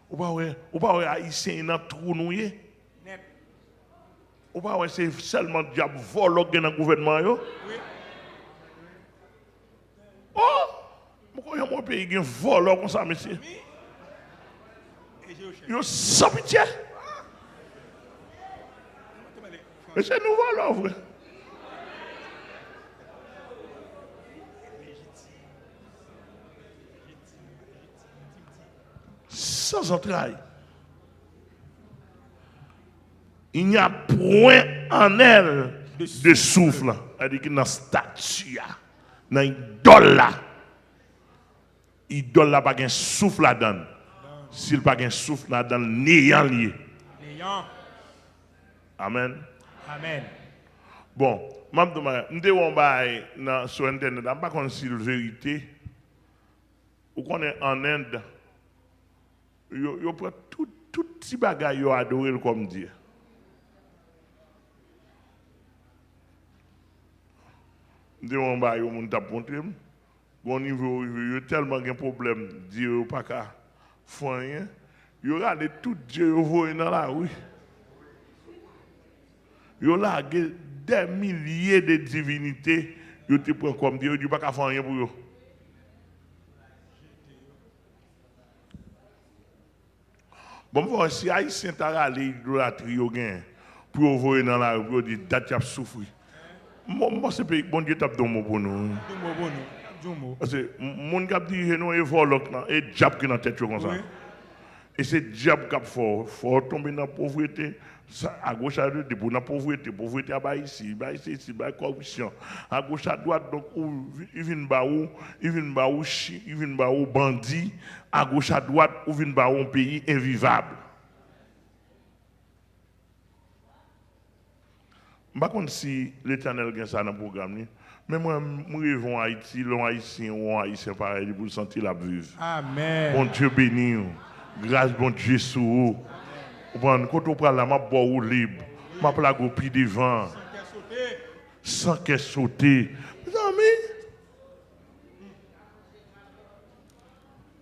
Ou pas haïtien dans trou noué. Net. Ou pas c'est seulement diable volant dans le gouvernement yo. Oui. Oh, pourquoi mon pays gen volant comme ça monsieur? Et j'ai au chef. Yo sans pitié. Mais c'est nous volons vrai. Sans entrailles. Il n'y a point en elle de souffle. Elle dit que dans la statue, dans l'idole là, l'idole là pas de souffle là-dedans. S'il pas de souffle là-dedans, néant lié. Néant. Amen. Amen. Bon, je me dis sur Internet, je ne sais pas si c'est la vérité. Ou qu'on est en Inde, yo prend tout petit bagage yo adoré comme Dieu. Je dis yo moun t'a montré. Bon niveau yo tellement de problème, Dieu pas qu'à faire rien. Yo regarde tout Dieu yo voye dans la rue. Yo là des milliers de divinités, yo te prend comme Dieu, yo pas qu'à faire rien pour yo. Bon, voir si Haïtien t'a râlé idolâtrie yo gen pour voyer dans la rue, dit date a souffrir. Moi c'est pays bon Dieu t'a donné pour nous. Parce que mon cap dit nous et volok et diable qui dans tête comme ça. Et c'est diable qui faut tomber dans la pauvreté. À gauche à droite, pour la pauvreté à bas ici, bas corruption. À gauche à droite, donc, il vient baou bandit. À gauche à droite, il vient baou un pays invivable. Je ne sais pas si l'Éternel a ça dans le programme. Mais moi, je rêve en Haïti, l'on haïtien ou en haïtien pareil, pour sentir la vivre. Amen. Bon Dieu béni. Grâce bon Dieu sur vous. Quand on prend la map ou libre, ma plaque au pied devant, sans qu'elle saute. Mes amis,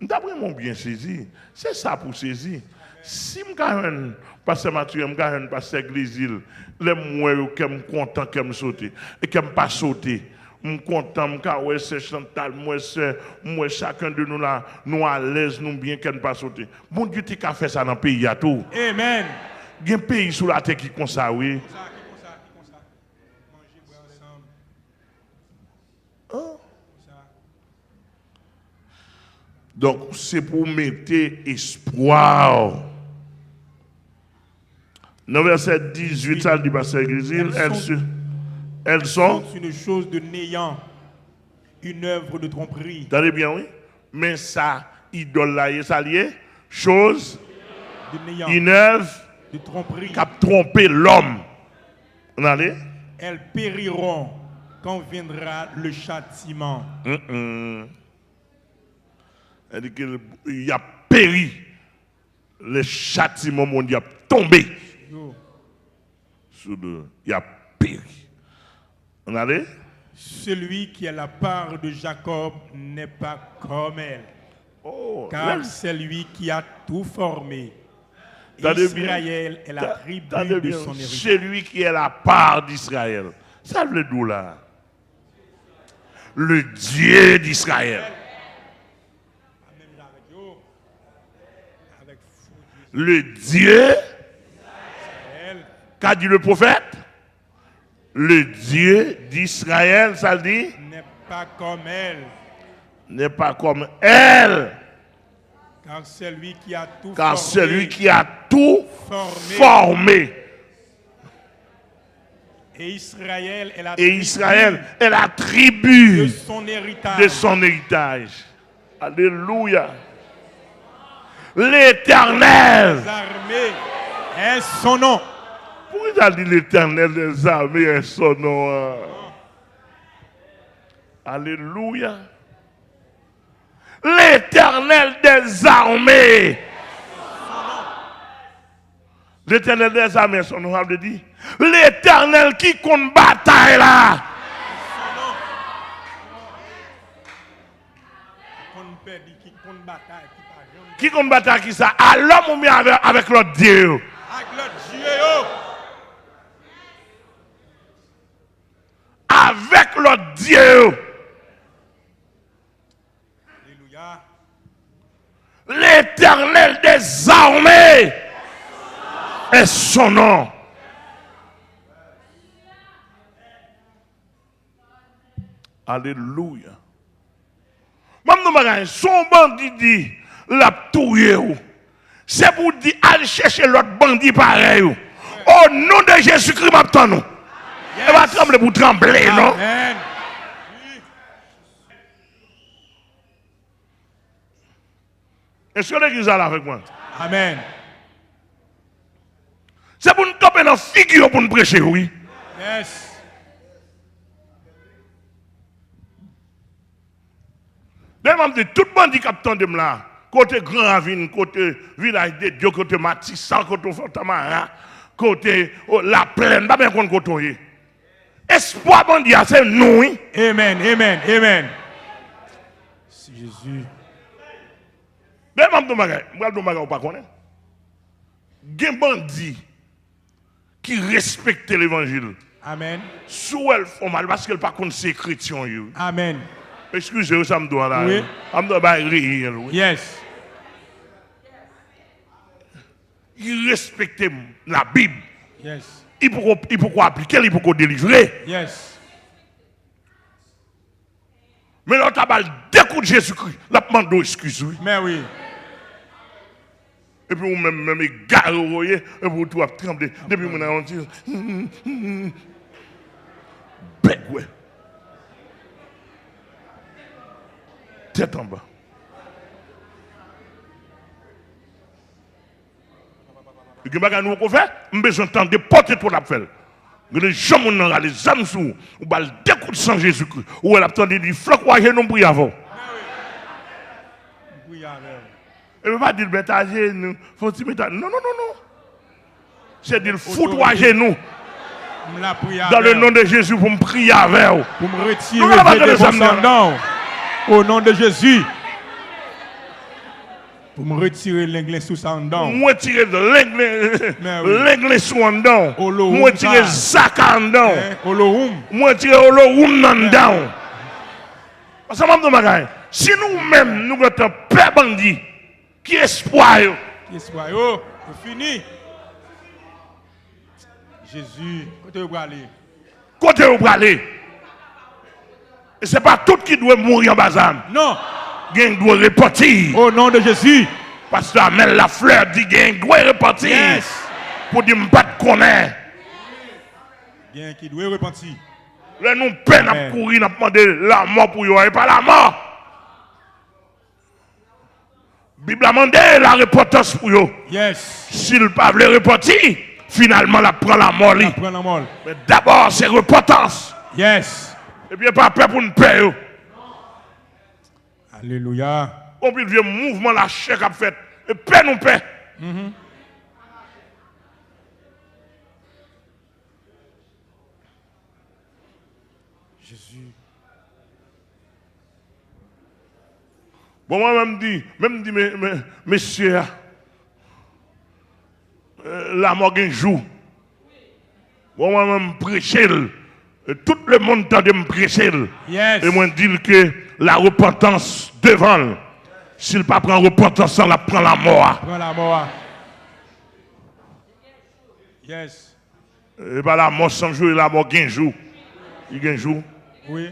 D'après mon bien saisi, c'est ça pour saisir. Si je gagne, pasteur Mathieu, je gagne, pasteur Glésil, les moyens que je suis content que je sauter et que je pas sauter. Je suis content que c'est Chantal, moi chacun de nous là, nous à l'aise, nous bien que ne pas sauter. Bon Dieu, tu as fait ça dans le pays à tout. Amen. Il y a un pays sur la terre qui comme ça, oui. Donc, c'est pour mettre espoir. Dans le verset 18, ça dit, pasteur Grésil, elles sont une chose de néant, une œuvre de tromperie. Attendez bien, oui. Mais ça, idole là, ça lié, chose, De néant, une œuvre de tromperie. qui a trompé l'homme. On allait? Elles périront quand viendra le châtiment. Elle dit qu'il a péri. Le châtiment mondial a tombé. Il a péri. On allait? Celui qui a la part de Jacob n'est pas comme elle. Oh, Car c'est lui qui a tout formé. Israël est la tribu de son héritage. Celui qui est la part d'Israël. Ça veut dire là. Le Dieu d'Israël. Le Dieu qu'a dit le prophète. Le Dieu d'Israël, ça dit. N'est pas comme elle. N'est pas comme elle. Car c'est lui qui a tout Car formé. celui qui a tout formé. Et Israël est la tribu de son héritage. De son héritage. Alléluia. L'Éternel. Les armées est son nom. Pourquoi il a dit l'Éternel des armées est son nom? Alléluia. L'Éternel des armées. L'Éternel des armées, son nom, veut dire. L'Éternel qui compte bataille là. Qui compte bataille qui ça? À l'homme ou bien avec l'autre Dieu? Avec l'autre Dieu. Avec l'autre Dieu. Alléluia. L'Éternel des armées est son nom. Alléluia. Même son bandit dit, la touye ou. C'est pour dire, allez chercher l'autre bandit pareil. Au nom de Jésus-Christ, m'attend nous. Elle va trembler pour trembler, non? Amen. Est-ce que l'église est là avec moi? Amen. C'est pour nous taper dans la figure pour nous prêcher, oui. Yes. Même de tout le monde qui capte de là, côté Grand Ravine, côté Village de Dieu, côté Matissan, côté Fontamara, côté La Plaine, pas bien qu'on côté. Espoir bon Dieu, c'est nous, oui. Amen, amen, amen. C'est Jésus. Même je ne pas connaître. Il y a des bandits qui respectent l'évangile. Amen. Sous elle font mal parce qu'elle ne connaît pas ces chrétiens. Amen. Excusez-moi, ça me doit là. Oui. Ça me doit rire. Yes. Ils respectent la Bible. Yes. Il peut appliquer, il peut délivrer. Yes. Mais l'autre a deux coups de Jésus-Christ. La demande excuse. Mais oui. Et puis, même égaré, vous voyez, et puis, tout a tremblé. Depuis, mon on dit, bec, ouais. Tête en bas. Et que bagarre nous qu'on fait, on a besoin de porter pour la faire. Les gens qui ont les âmes sous, ou bal deux coups de sang Jésus-Christ, ou elle a attendu du floc ou non pour y avoir. Et ne pas dire bêta genou, faut tu mettre non. C'est dire foutre à genoux. Dans le nom de Jésus pour me prier avec vous. Pour me retirer des descendants. Au nom de Jésus. Pour me retirer l'anglais sous ça en dedans. Me retirer l'anglais sous en dedans. Olo Me retirer Zaka en dedans. Olohum. Me retirer Olohum en dedans. Parce que je si nous-mêmes, nous avons un père bandit, qui espoir. Qui espoir, oh, c'est fini. Jésus, côté où aller? Côté où aller? Et ce n'est pas tout qui doit mourir en bazam. Non. Il doit repartir. Au nom de Jésus. Parce que Amel la fleur dit qu'il doit repartir. Yes. Pour dire que je ne connais pas. Bien qui doit repartir. Là, nous peine à courir, à demander la mort pour eux, et pas la mort. La Bible a demandé la repentance pour eux. Yes. S'il ne pas veut repartir, finalement, la prend la mort. Mais d'abord, c'est repentance. Yes. Et bien, pas peur pour nous payer. Alléluia. On peut dire mouvement la chair qu'a fait. Et paix nous paix. Jésus. Bon, moi, même dit, messieurs, la mort un jour. Bon, moi, même prêcher. Tout le monde tente de me prêcher. Yes. Et moi, dire que la repentance devant. S'il ne pas prend repentance, il prend la mort. Prend la mort. Yes. Et pas la mort sans jour, la mort un jour. Il y a un jour. Oui.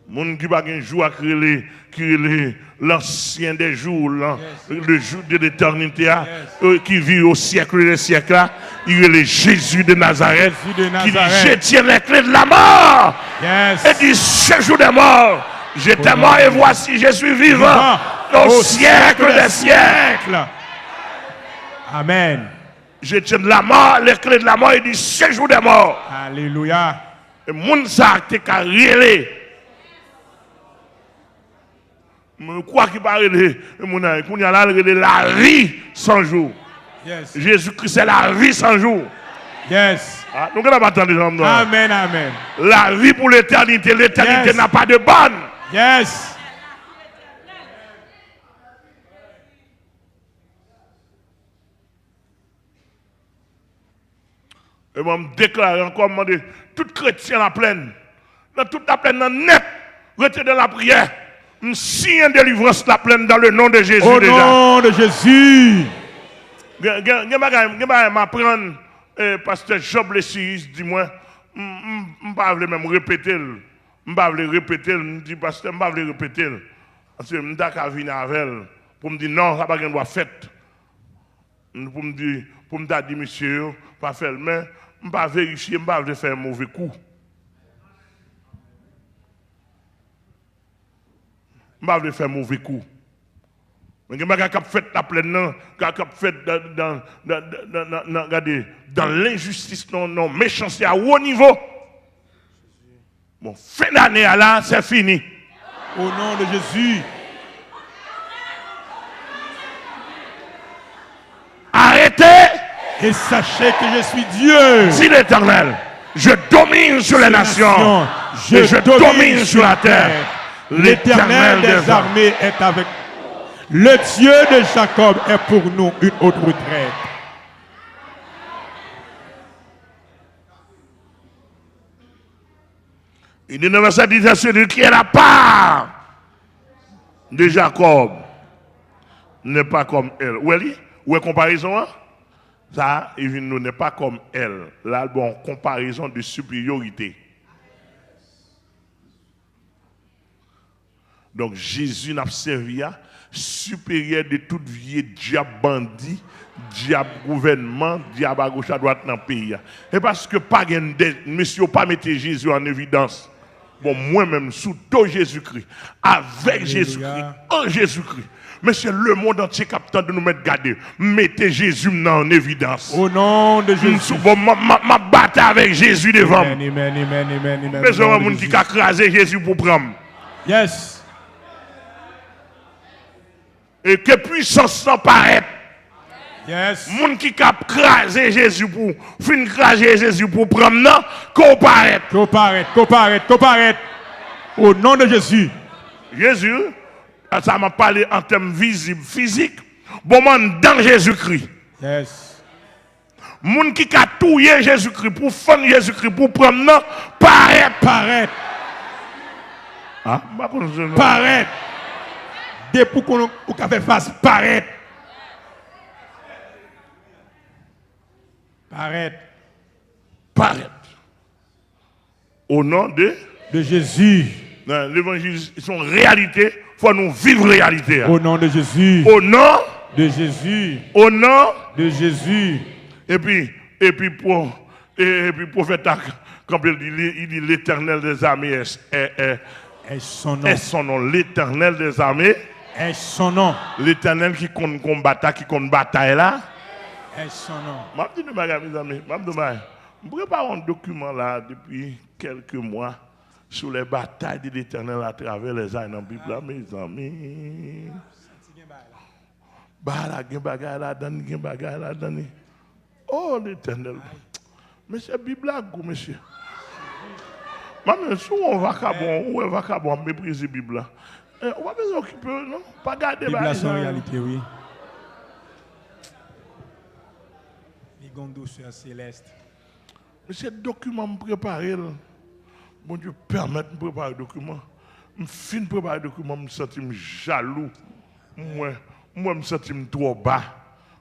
Moun qui va un jour à créer l'ancien des jours, le jour de l'éternité, qui vit au siècle des siècles, il est Jésus de Nazareth, qui dit je tiens les clés de la mort. Yes. Et dit ce jour des morts, j'étais mort et voici je suis vivant au siècle des siècles. Amen. Je tiens la mort, les clés de la mort, il dit ce jour des morts. Alléluia. Et moun sa te carrière. Quoi qu'il parle de la vie sans jour. Yes. Jésus-Christ c'est la vie sans jour. Yes. Ah, nous allons attendre les hommes. Amen, amen. La vie pour l'éternité. L'éternité n'a pas de bonne. Yes. Et moi, je me déclare encore, tout chrétien la pleine, dans toute la pleine, net, retirez de la prière. Si une délivrance la pleine dans le nom de Jésus. Au nom de Jésus. Je m'apprendre, pasteur Job le Siris, dis-moi, je ne vais pas même répéter. Je ne vais pas répéter, je me dis, pasteur, je ne vais pas répéter. Parce que je ne vais pas venir avec elle. Pour me dire, non, ça ne va pas faire. Pour me dire, monsieur, pas faire. Mais je ne vais pas vérifier, je ne vais pas faire un mauvais coup. Je ne vais pas faire un mauvais coup. Mais je ne vais pas faire la pleine, dans l'injustice, non, méchanceté à haut niveau. Bon, fin d'année là, c'est fini. Au nom de Jésus. Arrêtez. Et sachez que je suis Dieu. Si l'Éternel, je domine sur les nations, je domine sur la terre. L'Éternel des armées est avec nous. Le Dieu de Jacob est pour nous une haute retraite. Il dit dans verset 10, celui qui est la part de Jacob n'est pas comme elle. Où est comparaison? Hein? Ça, il n'est pas comme elle. Là, bon, comparaison de supériorité. Donc Jésus n'a servi à supérieur de toute vie diable bandit, diable gouvernement, diable à gauche à droite dans le pays. Et parce que pas monsieur pas mettre Jésus en évidence. Bon, moi-même, sous tout Jésus-Christ, avec Jésus-Christ, en Jésus-Christ. Monsieur, le monde entier captant de nous mettre garder. Mettez Jésus en évidence. Au nom de Jésus. Ma bataille avec Jésus devant. Amen, amen, amen, amen, amen. Mais c'est un monde qui a crasé Jésus pour prendre. Yes. Et que puissance s'en paraît. Yes. Moun qui a crasé Jésus pour fin craser Jésus pour prendre non, comparaît. Comparaît. Au nom de Jésus. Jésus Ça m'a parlé en termes visibles, physiques. Bon, man, dans Jésus-Christ. Yes. Moun qui a touillé Jésus-Christ pour faire Jésus-Christ pour prendre non, paraît. Ah, paraît. Depuis qu'on a fait face, paraît. Au nom de Jésus. L'évangile, c'est une réalité. Il faut nous vivre réalité. Au nom de Jésus. Au nom de Jésus. Au nom de Jésus. Et puis prophète, quand il dit l'Éternel des armées est son nom. Est son nom. L'Éternel des armées est son nom. L'Éternel qui compte combattre, qui compte bataille là. Est son nom. Je dis, mes amis, je prépare un document là depuis quelques mois sur les batailles de l'Éternel à travers les années dans la Bible là, mes amis. Oh l'Éternel. Mais c'est Bible là, monsieur. Maman, si on va mépriser la Bible là. On va pas s'occuper, non? Pas garder la Bible, c'est en réalité, oui. Les gondos sur céleste. Mais ce document me préparé, bon Dieu permet de me préparer le document. Je finis de préparer le document, je me sens jaloux. Moi, je me sens trop bas.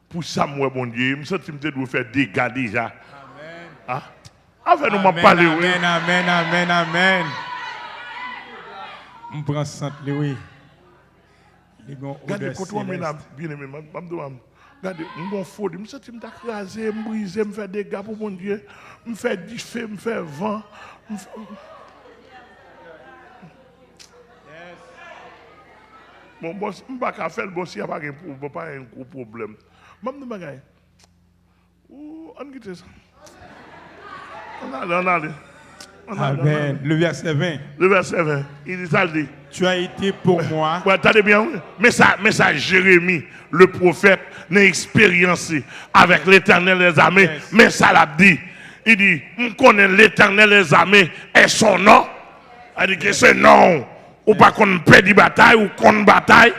Pour ça, moi, bon Dieu, je me sens que je dois faire des dégâts déjà. Amen. Ah? Enfin, nous m'en parler, oui. Amen. On prend Sainte Louis. Regardez, quand on bien aimé, regardez, on faux, je me sens écrasé, me briser, me faire des dégâts pour mon Dieu, me faire du feu, me faire vent. Bon, je ne peux pas faire le boss, il n'y a pas un gros problème. Je ne sais pas. On quitte ça. On allait. Amen. Le verset 20. Le verset 20. Il dit ça, dit. Tu as été pour moi. Ouais, attendez bien. Mais ça, Jérémie, le prophète, n'a expériencé avec l'Éternel des armées. Yes. Mais ça l'a dit. Il dit, on connaît l'Éternel des armées et son nom. Il dit que c'est non. Ou pas qu'on perd des batailles ou qu'on bataille.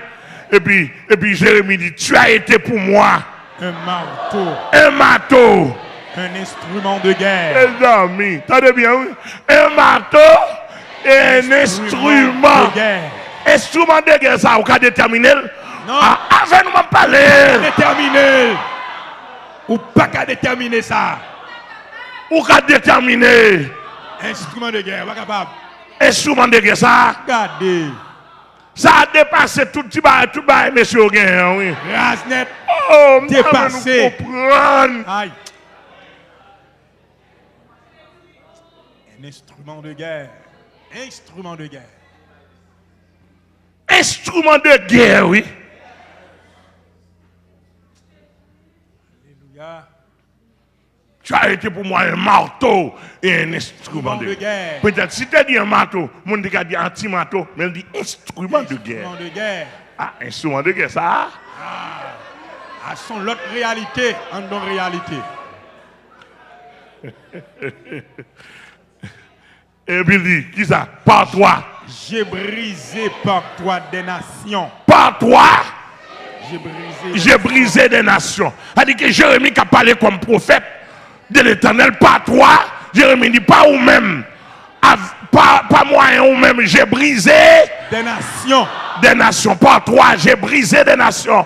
Et puis Jérémie dit, tu as été pour moi. Un marteau. Un marteau. Un instrument de guerre. Les amis, attendez bien, oui. Un marteau et un instrument. De guerre. Instrument de guerre, ça, vous pouvez déterminer? Non. Avant de me parler. Déterminer. Ou pas qu'à déterminer ça. Ou qu'à déterminer. Instrument de guerre, pas capable. Instrument de guerre, ça. Regardez. Ça a dépassé tout le bail, monsieur, oui. Rasnet. Oh, dépassé. Aïe. Un instrument de guerre. Instrument de guerre. Instrument de guerre, oui. Alléluia. Tu as été pour moi un marteau et un instrument de guerre. Peut-être si tu as dit un marteau, mon dit dit anti-marteau, mais il dit instrument de guerre. Instrument de guerre. Ah, instrument de guerre, ça. Ah, son l'autre réalité, en non-réalité. Et puis il dit, qui ça? Par toi. J'ai brisé par toi des nations. Par toi. J'ai brisé des nations. Il dit que Jérémie qui a parlé comme prophète de l'Éternel, pas toi. Jérémie dit pas ou même. Pas moi et ou même. J'ai brisé des nations. Des nations. Par toi, j'ai brisé des nations.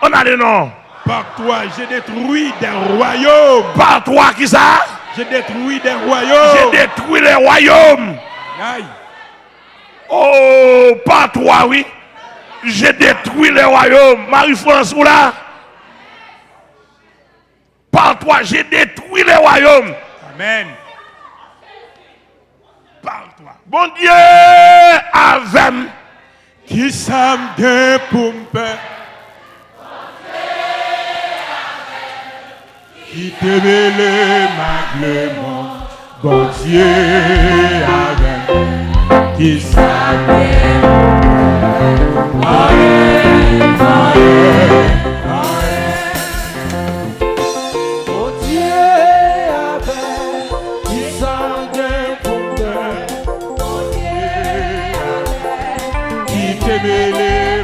On a les noms. Par toi, j'ai détruit des royaumes. Par toi, qui ça? J'ai détruit des royaumes. J'ai détruit les royaumes. Aïe. Oh, par toi, oui. J'ai détruit les royaumes. Marie-France, où là? Par toi, j'ai détruit les royaumes. Amen. Par toi. Bon Dieu, avec. Qui ça me pour me faire? Qui te mêle maglement, bon Dieu avec qui savait. Bon Dieu avec qui savait pour moi, bon Dieu avec qui te mêle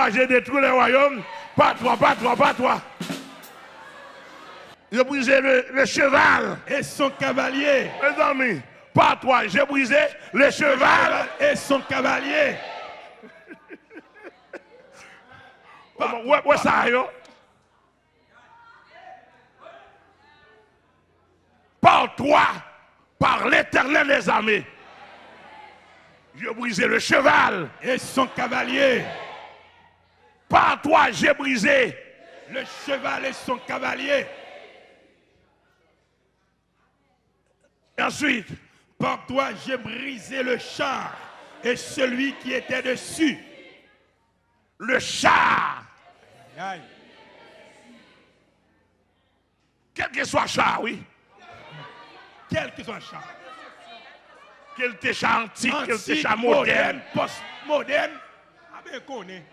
toi, j'ai détruit les royaumes. Pas toi, pas toi, pas toi. J'ai brisé le cheval et son cavalier. Mes amis, pas toi, j'ai brisé le cheval et son cavalier. Ouais, ça, yo. Par toi, par l'Éternel des armées, j'ai brisé le cheval et son cavalier. Par toi, j'ai brisé le cheval et son cavalier. Et ensuite, par toi, j'ai brisé le char et celui qui était dessus. Le char. Aïe. Quel que soit le char, oui. Quel que soit le char. Quel que soit char antique, quel que soit moderne. Post-moderne. Ah ben, connaît.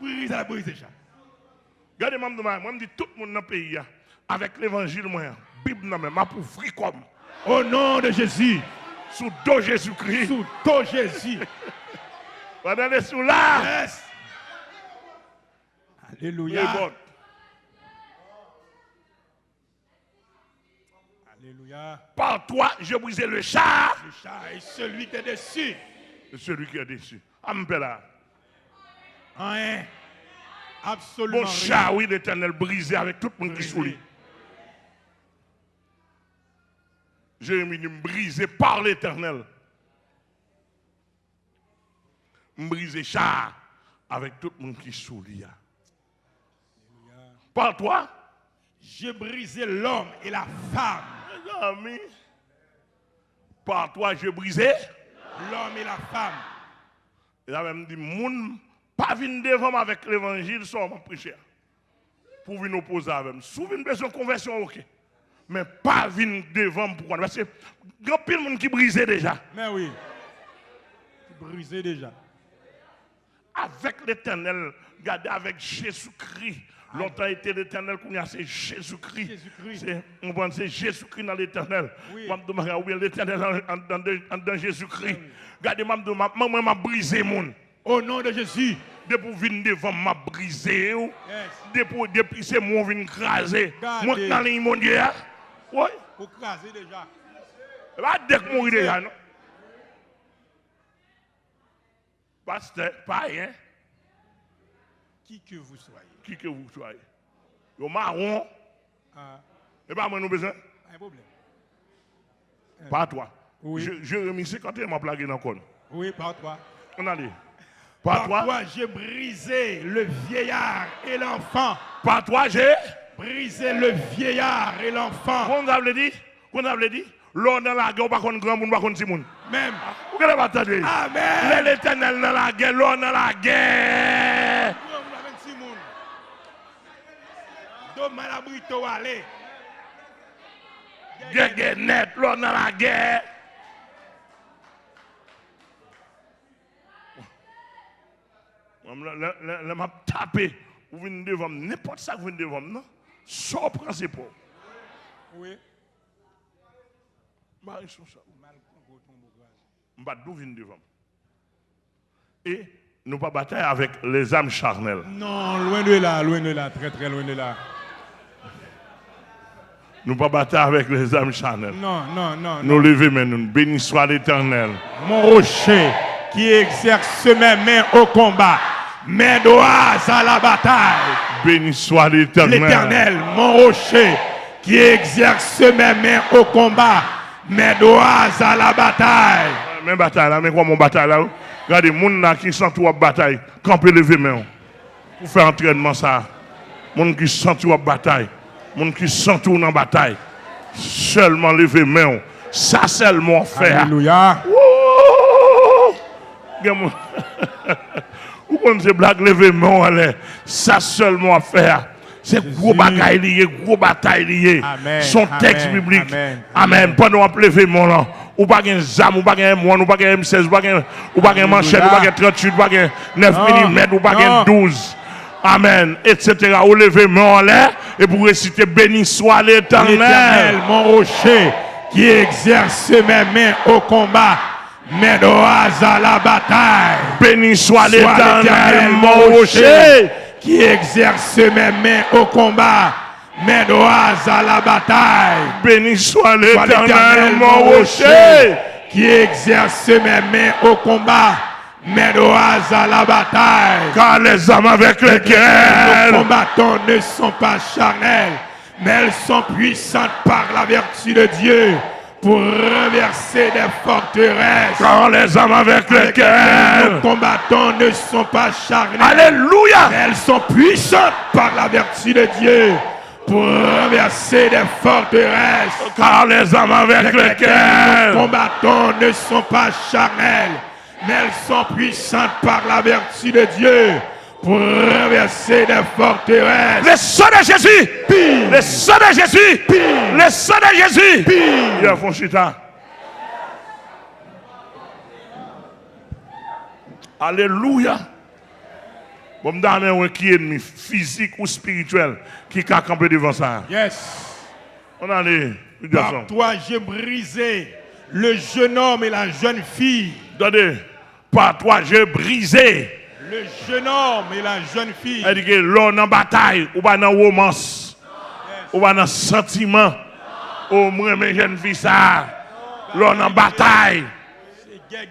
Brise à brise, char. Regardez, moi, je dis tout le monde dans le pays, avec l'évangile, moi, Bible, je pour free comme. Au nom de Jésus. Sous dos Jésus-Christ. Sous dos Jésus. Vous allez sous là. Yes. Alléluia. Alléluia. Par toi, j'ai brisé le char. Le char et celui qui est dessus. Celui qui est dessus. Ampela. Rien. Absolument. Mon char, oui, l'Éternel brisé avec tout le monde qui sourit. Jérémie brisé par l'Éternel. Brisé char avec tout le monde qui sourit. Par toi, j'ai brisé l'homme et la femme. Mes amis, par toi, j'ai brisé l'homme et la femme. Et là, même dit, moun pas venir devant avec l'évangile, ça m'a prêché. Pour venir opposer avec moi. Si vous avez besoin de conversion, ok. Mais pas venir devant pour parce que il y a plein de monde qui brisé déjà. Mais oui. Brisé déjà. Avec l'Éternel, regardez avec Jésus-Christ. Longtemps été l'Éternel, c'est Jésus-Christ. On pense c'est Jésus-Christ dans l'Éternel. Oui. L'Éternel dans Jésus-Christ. Regardez, maman m'a brisé mon. Au nom de Jésus. Depuis venir devant m'a brisé. Depuis c'est moi venu craser. Moi dans les mondiaux. Oui. Pour craser déjà. Pas dès que mourir déjà, non? Pasteur, pas rien. Qui que vous soyez. Qui que vous soyez. Yo marron. Et pas moi nous besoin. Pas de problème. Pas toi. Oui. Jérémie 51 m'a plagué dans le corps. Oui, par toi. On a dit. Par toi, j'ai brisé le vieillard et l'enfant. Par toi, j'ai brisé le vieillard et l'enfant. Qu'on avait dit, l'on dans la guerre, pas contre grand monde, pas contre petit monde. Même. Vous qu'elle va attendre. Amen. L'Éternel dans la guerre, l'on dans la guerre. Demain la brito aller. Guerre net, l'on dans la guerre. Je m'a tapé. Vous venez devant n'importe ça que vous venez devant non? Sans principe. Oui. Je ne devant. Et nous ne pas batailler avec les âmes charnelles. Non, loin de là, très très loin de là. Nous ne pas batailler avec les âmes charnelles. Non. Nous levons mais nous bénis soit l'Éternel. Mon rocher qui exerce mes mains au combat. Mes doigts à la bataille. Béni soit l'Éternel. L'Éternel, mon rocher, qui exerce mes mains au combat. Mes doigts à la bataille. Mes batailles là, mais quoi mon bataille là? Regardez, les gens qui sentent la bataille, camper lever main. Pour faire entraînement ça. Les gens qui sentent la bataille. Les gens qui sentent dans la bataille. Seulement lever main. Ça seulement faire. Alléluia. Ou qu'on se blague lever main, ça seulement à faire. C'est gros bataille lié, gros bataille lié. Son texte biblique. Amen. Pendant qu'on lever main là, ou pas un zam, ou pas un M1, ou pas un M16, ou pas un manchette, ou pas un 38, ou pas un 9 mm, ou pas un 12. Amen. Etc. Ou lever main là, et pour réciter béni soit l'Éternel. Mon rocher qui exerce mes mains au combat. mène Oaz à la bataille. Béni soit l'Éternel, mon rocher, qui exerce mes mains au combat. Mène Oaz à la bataille. Béni soit l'Éternel, mon rocher, qui exerce mes mains au combat. Mène Oaz à la bataille. Car les hommes avec lesquels nos combattants ne sont pas charnels, mais elles sont puissantes par la vertu de Dieu pour renverser des forteresses. Car les hommes avec lesquels nos combattants ne sont pas charnels. Alléluia. Mais elles sont puissantes par la vertu de Dieu pour renverser des forteresses. Car les hommes avec lesquels nos combattants ne sont pas charnels, mais elles sont puissantes par la vertu de Dieu pour renverser des forteresses. Le sang de Jésus, Pire. le sang de Jésus, Pire. le sang de Jésus. Pire. Il y a Fonchita. Alléluia. Bon, me donner un qui est ennemi physique ou spirituel qui a campé devant ça. Yes. On a les Par toi, j'ai brisé le jeune homme et la jeune fille. Attendez, par toi, j'ai brisé. Le jeune homme et la jeune fille. Elle dit que l'on en bataille, ou pas dans romance, ou pas dans sentiment. Au moins, mes jeunes filles, ça. L'on en bataille. C'est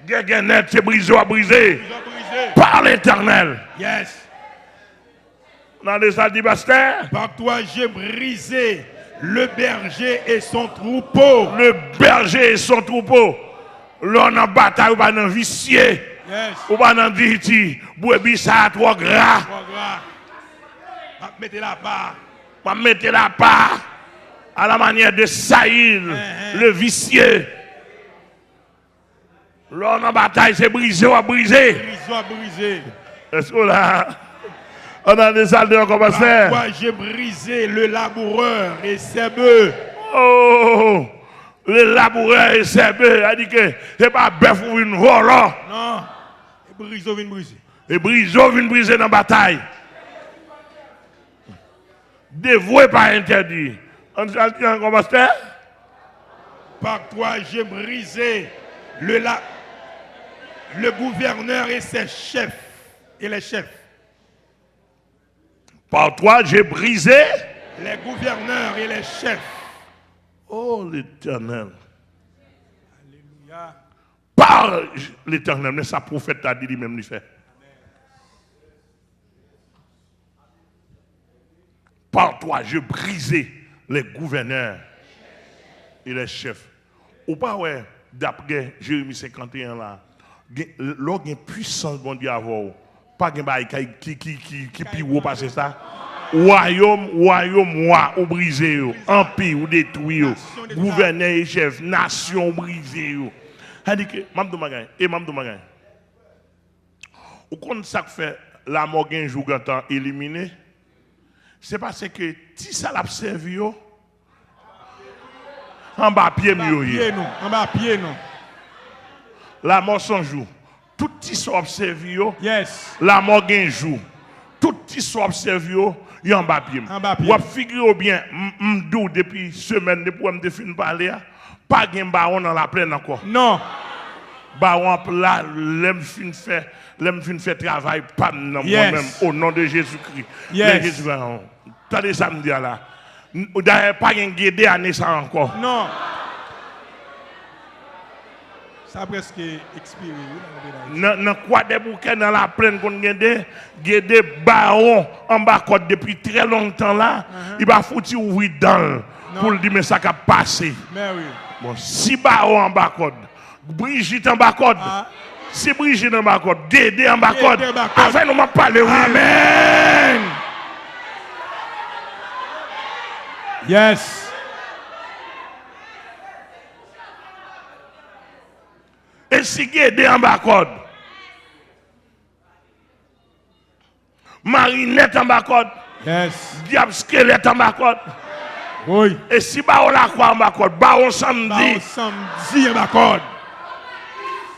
Guéguenet, c'est brisé à briser. Ils ont brisé. Par l'Éternel. Yes. Dans les salles du Bastère, Par toi, j'ai brisé le berger et son troupeau. le berger et son troupeau. L'on en bataille, ou pas dans vicier. Yes. Ou pas dans dirty. Bouébi, ça trop gras. Trop gras. Mettez la part. On mettre la part à la manière de Saïl, le vicieux. L'on en bataille, c'est brisé ou à briser. Ils ont brisé. Est-ce que là, on a des salles de Par commencer? toi, j'ai brisé le laboureur et ses bœufs. Oh, le laboureur et ses bœufs, a dit que c'est pas bœuf ou une volant. Non. Et briseau vient briser. Et briseau vient briser dans la bataille. Dévoué pas interdit. On a dit en commencer? Par toi, j'ai brisé le gouverneur et ses chefs. Et les chefs. Par toi, j'ai brisé. Les gouverneurs et les chefs. Oh, l'Éternel. Alléluia. Par l'Éternel, mais sa prophète a dit lui-même, lui fait. Par toi, je brisais les gouverneurs et les chefs. Ou pas, ouais, d'après Jérémie 51 là, l'ordre est puissance, bon Dieu, avoir. Pas de bail qui pire passer ça. Royaume, ou brisé, empire, ou détruit, gouverneur et chef, nation brisée. C'est-à-dire que, Mamdou Magain, ou quand ça fait la mort un jour quand éliminé, c'est parce que si ça l'a servi, en bas pied mieux. En bas pied nous. La mort sans jour. Tout qui sont observé, Yes. la mort un jour. Tout qui sont observé, il en bas pied. En bas pied. Ou figurez bien, m'dou depuis semaine depuis me fin parler, pas de baron dans la plaine encore. Non. Baron là, l'aime fin fait travail pas moi-même au nom de Jésus-Christ. Yes. Jésus, t'as ça me dire là. D'ailleurs pas de guédé à naissance encore. Non. Ça a presque expiré. Dans quoi des bouquets dans la plaine qu'on guédé baron en bas côte depuis très longtemps là, il va foutre ouvrir dans pour le dire mais ça a passé. Mais oui. Bon, si baron en bas côte, Brigitte en bas côte. Si Brigitte en bas côte, Guédé en bas côte. Avec nous m'a parlé. Amen. Yes. Et si Guédé en bas côte, Marinette en bas côte, Yes. Diable squelette en bas côte. Oui. Et si baron la croix en bas côte, baron samedi, Samedi en bas code.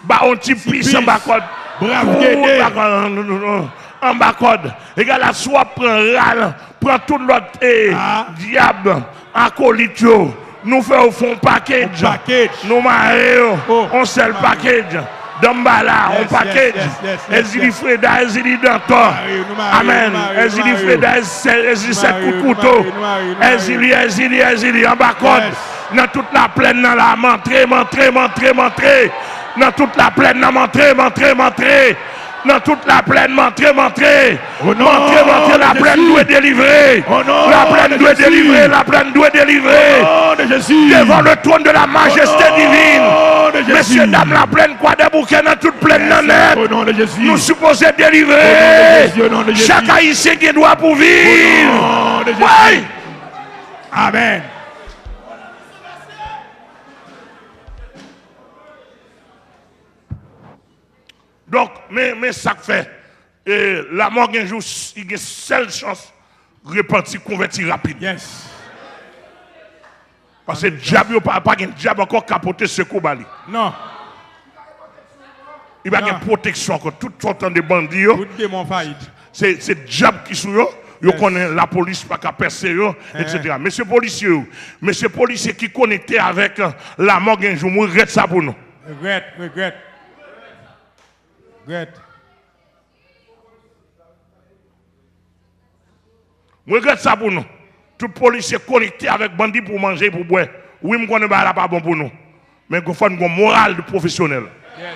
baron tipis en bas côte. Brave Guédé. En bas code. Et la soit prend râle, prend tout l'autre diable, acolyte, Nous faisons un package. Nous marions. On seul package. Dambala, on package. Ezili Freda, Ezili Danton. Amen. Ezili Freda, Ezili 7 coups de couteau. Ezili, en bas code. Dans toute la plaine, dans la montrée. Dans toute la plaine, montrée. Dans toute la plaine, montrée. La plaine doit délivrer. La plaine doit délivrer. Devant le trône de la majesté divine. Messieurs, dames, la plaine, quoi des bouquets dans toute plaine, nous supposons délivrer. Chaque haïtien qui doit pour vivre. Oui. Amen. Donc, mais ça fait, la mort un jour, il y a une seule chance de repentir, convertir rapide. Yes. Parce que le diable n'a pas de diable encore capoté ce coup. Non. Il n'y a pas de protection encore. Tout sortant de bandits. Tout démon faillite. C'est le diable qui sont là. Ils connaissent la police, pas qu'à percer, etc. Monsieur policier qui connecté avec la mort un jour, moi, regrette ça pour nous. Regrette. Je regrette ça pour nous. Tout policier connecté avec bandit pour manger, pour boire. Oui, je connais pas bon pour nous. Mais il faut une morale de professionnel. Yes.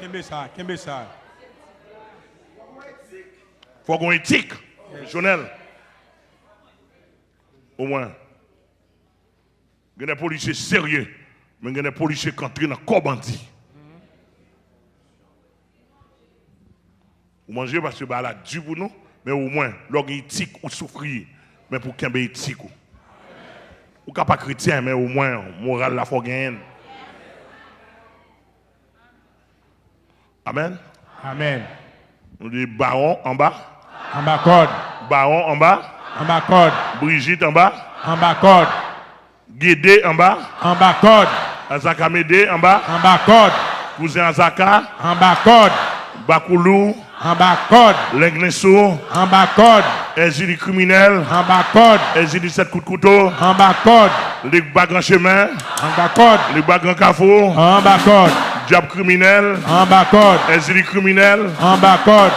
Kembe ça. Il faut une éthique professionnelle. Au moins. Il y a des policiers sérieux, mais il y a des policiers qui entrent dans le corps bandit. Vous mangez parce que la dû pour nous, mais au moins, l'orgue éthique ou souffrir, mais pour qu'il y ait éthique. Ou pas chrétien, mais au moins, moral la faut gagner. Amen. On dit baron en bas. En bas code. Baron en bas. En bas code. Brigitte en bas. En bas code. Guédé en bas. En bas code. Azaka Médé en bas. En bas code. Cousin Azaka. En bas code. Bakoulou. En bas code. L'Egnesso. En bas code. Exili criminel. En bas code. Exili 7 coups de couteau. En bas code. Les bagues en chemin. En bas code. Les bagues en carrefour. En bas code. Diable criminel. En bas code. Exili criminel. En bas code.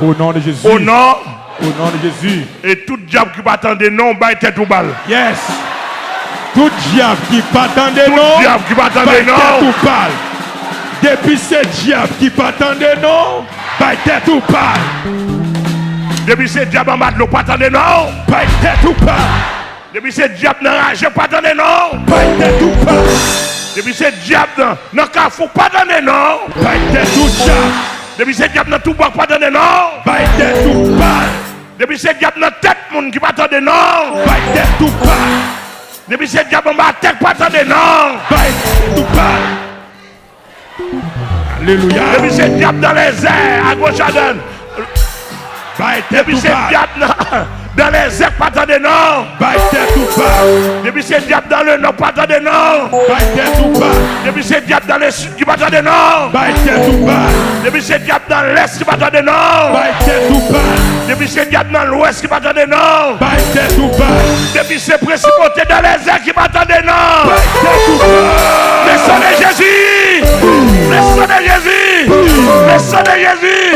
Au nom de Jésus. Au nom de Jésus. Et tout diable qui va attendre non, baille tête ou balle. Yes. Tout diable qui va attendre non. Tout diable qui va attendre non. Tête ou balle. Depuis ce diable qui va attendre non, baille tête ou balle. Depuis ce diable en bas de l'eau, pas attendre non. Baille tête ou balle. Depuis ce diable dans la rage, pas attendre non. Baille tête ou balle. Depuis ce diable dans le carrefour, pas attendre non. Baille tête ou diable. Depuis ce diable dans tout bois, pas attendre non. Baille tête ou balle. Depuis ce diable dans tête, monde qui pas attendre non. Baille tête ou balle. Depuis ce diable en bas, tête, pas attendre non. Baille tête ou balle. Alléluia. Depuis ce diable dans les airs, à gauche à droite. Depuis ce diable dans les airs, pas attendre non. Baille tête ou balle. Depuis ce diable dans le nord, pas attendre non. Baille tête ou balle. Depuis ce diable dans le sud, qui pas attendre non. Baille tête ou balle. Depuis ce diable dans l'est, qui pas attendre non. Baille tête ou balle. Depuis ce diable dans l'ouest, qui pas attendre non. Baille tête ou balle. Depuis ces principautés dans les airs, qui pas attendre non. Baille tête ou balle. Le sang de Jésus. Le sang de Jésus. Le sang de Jésus.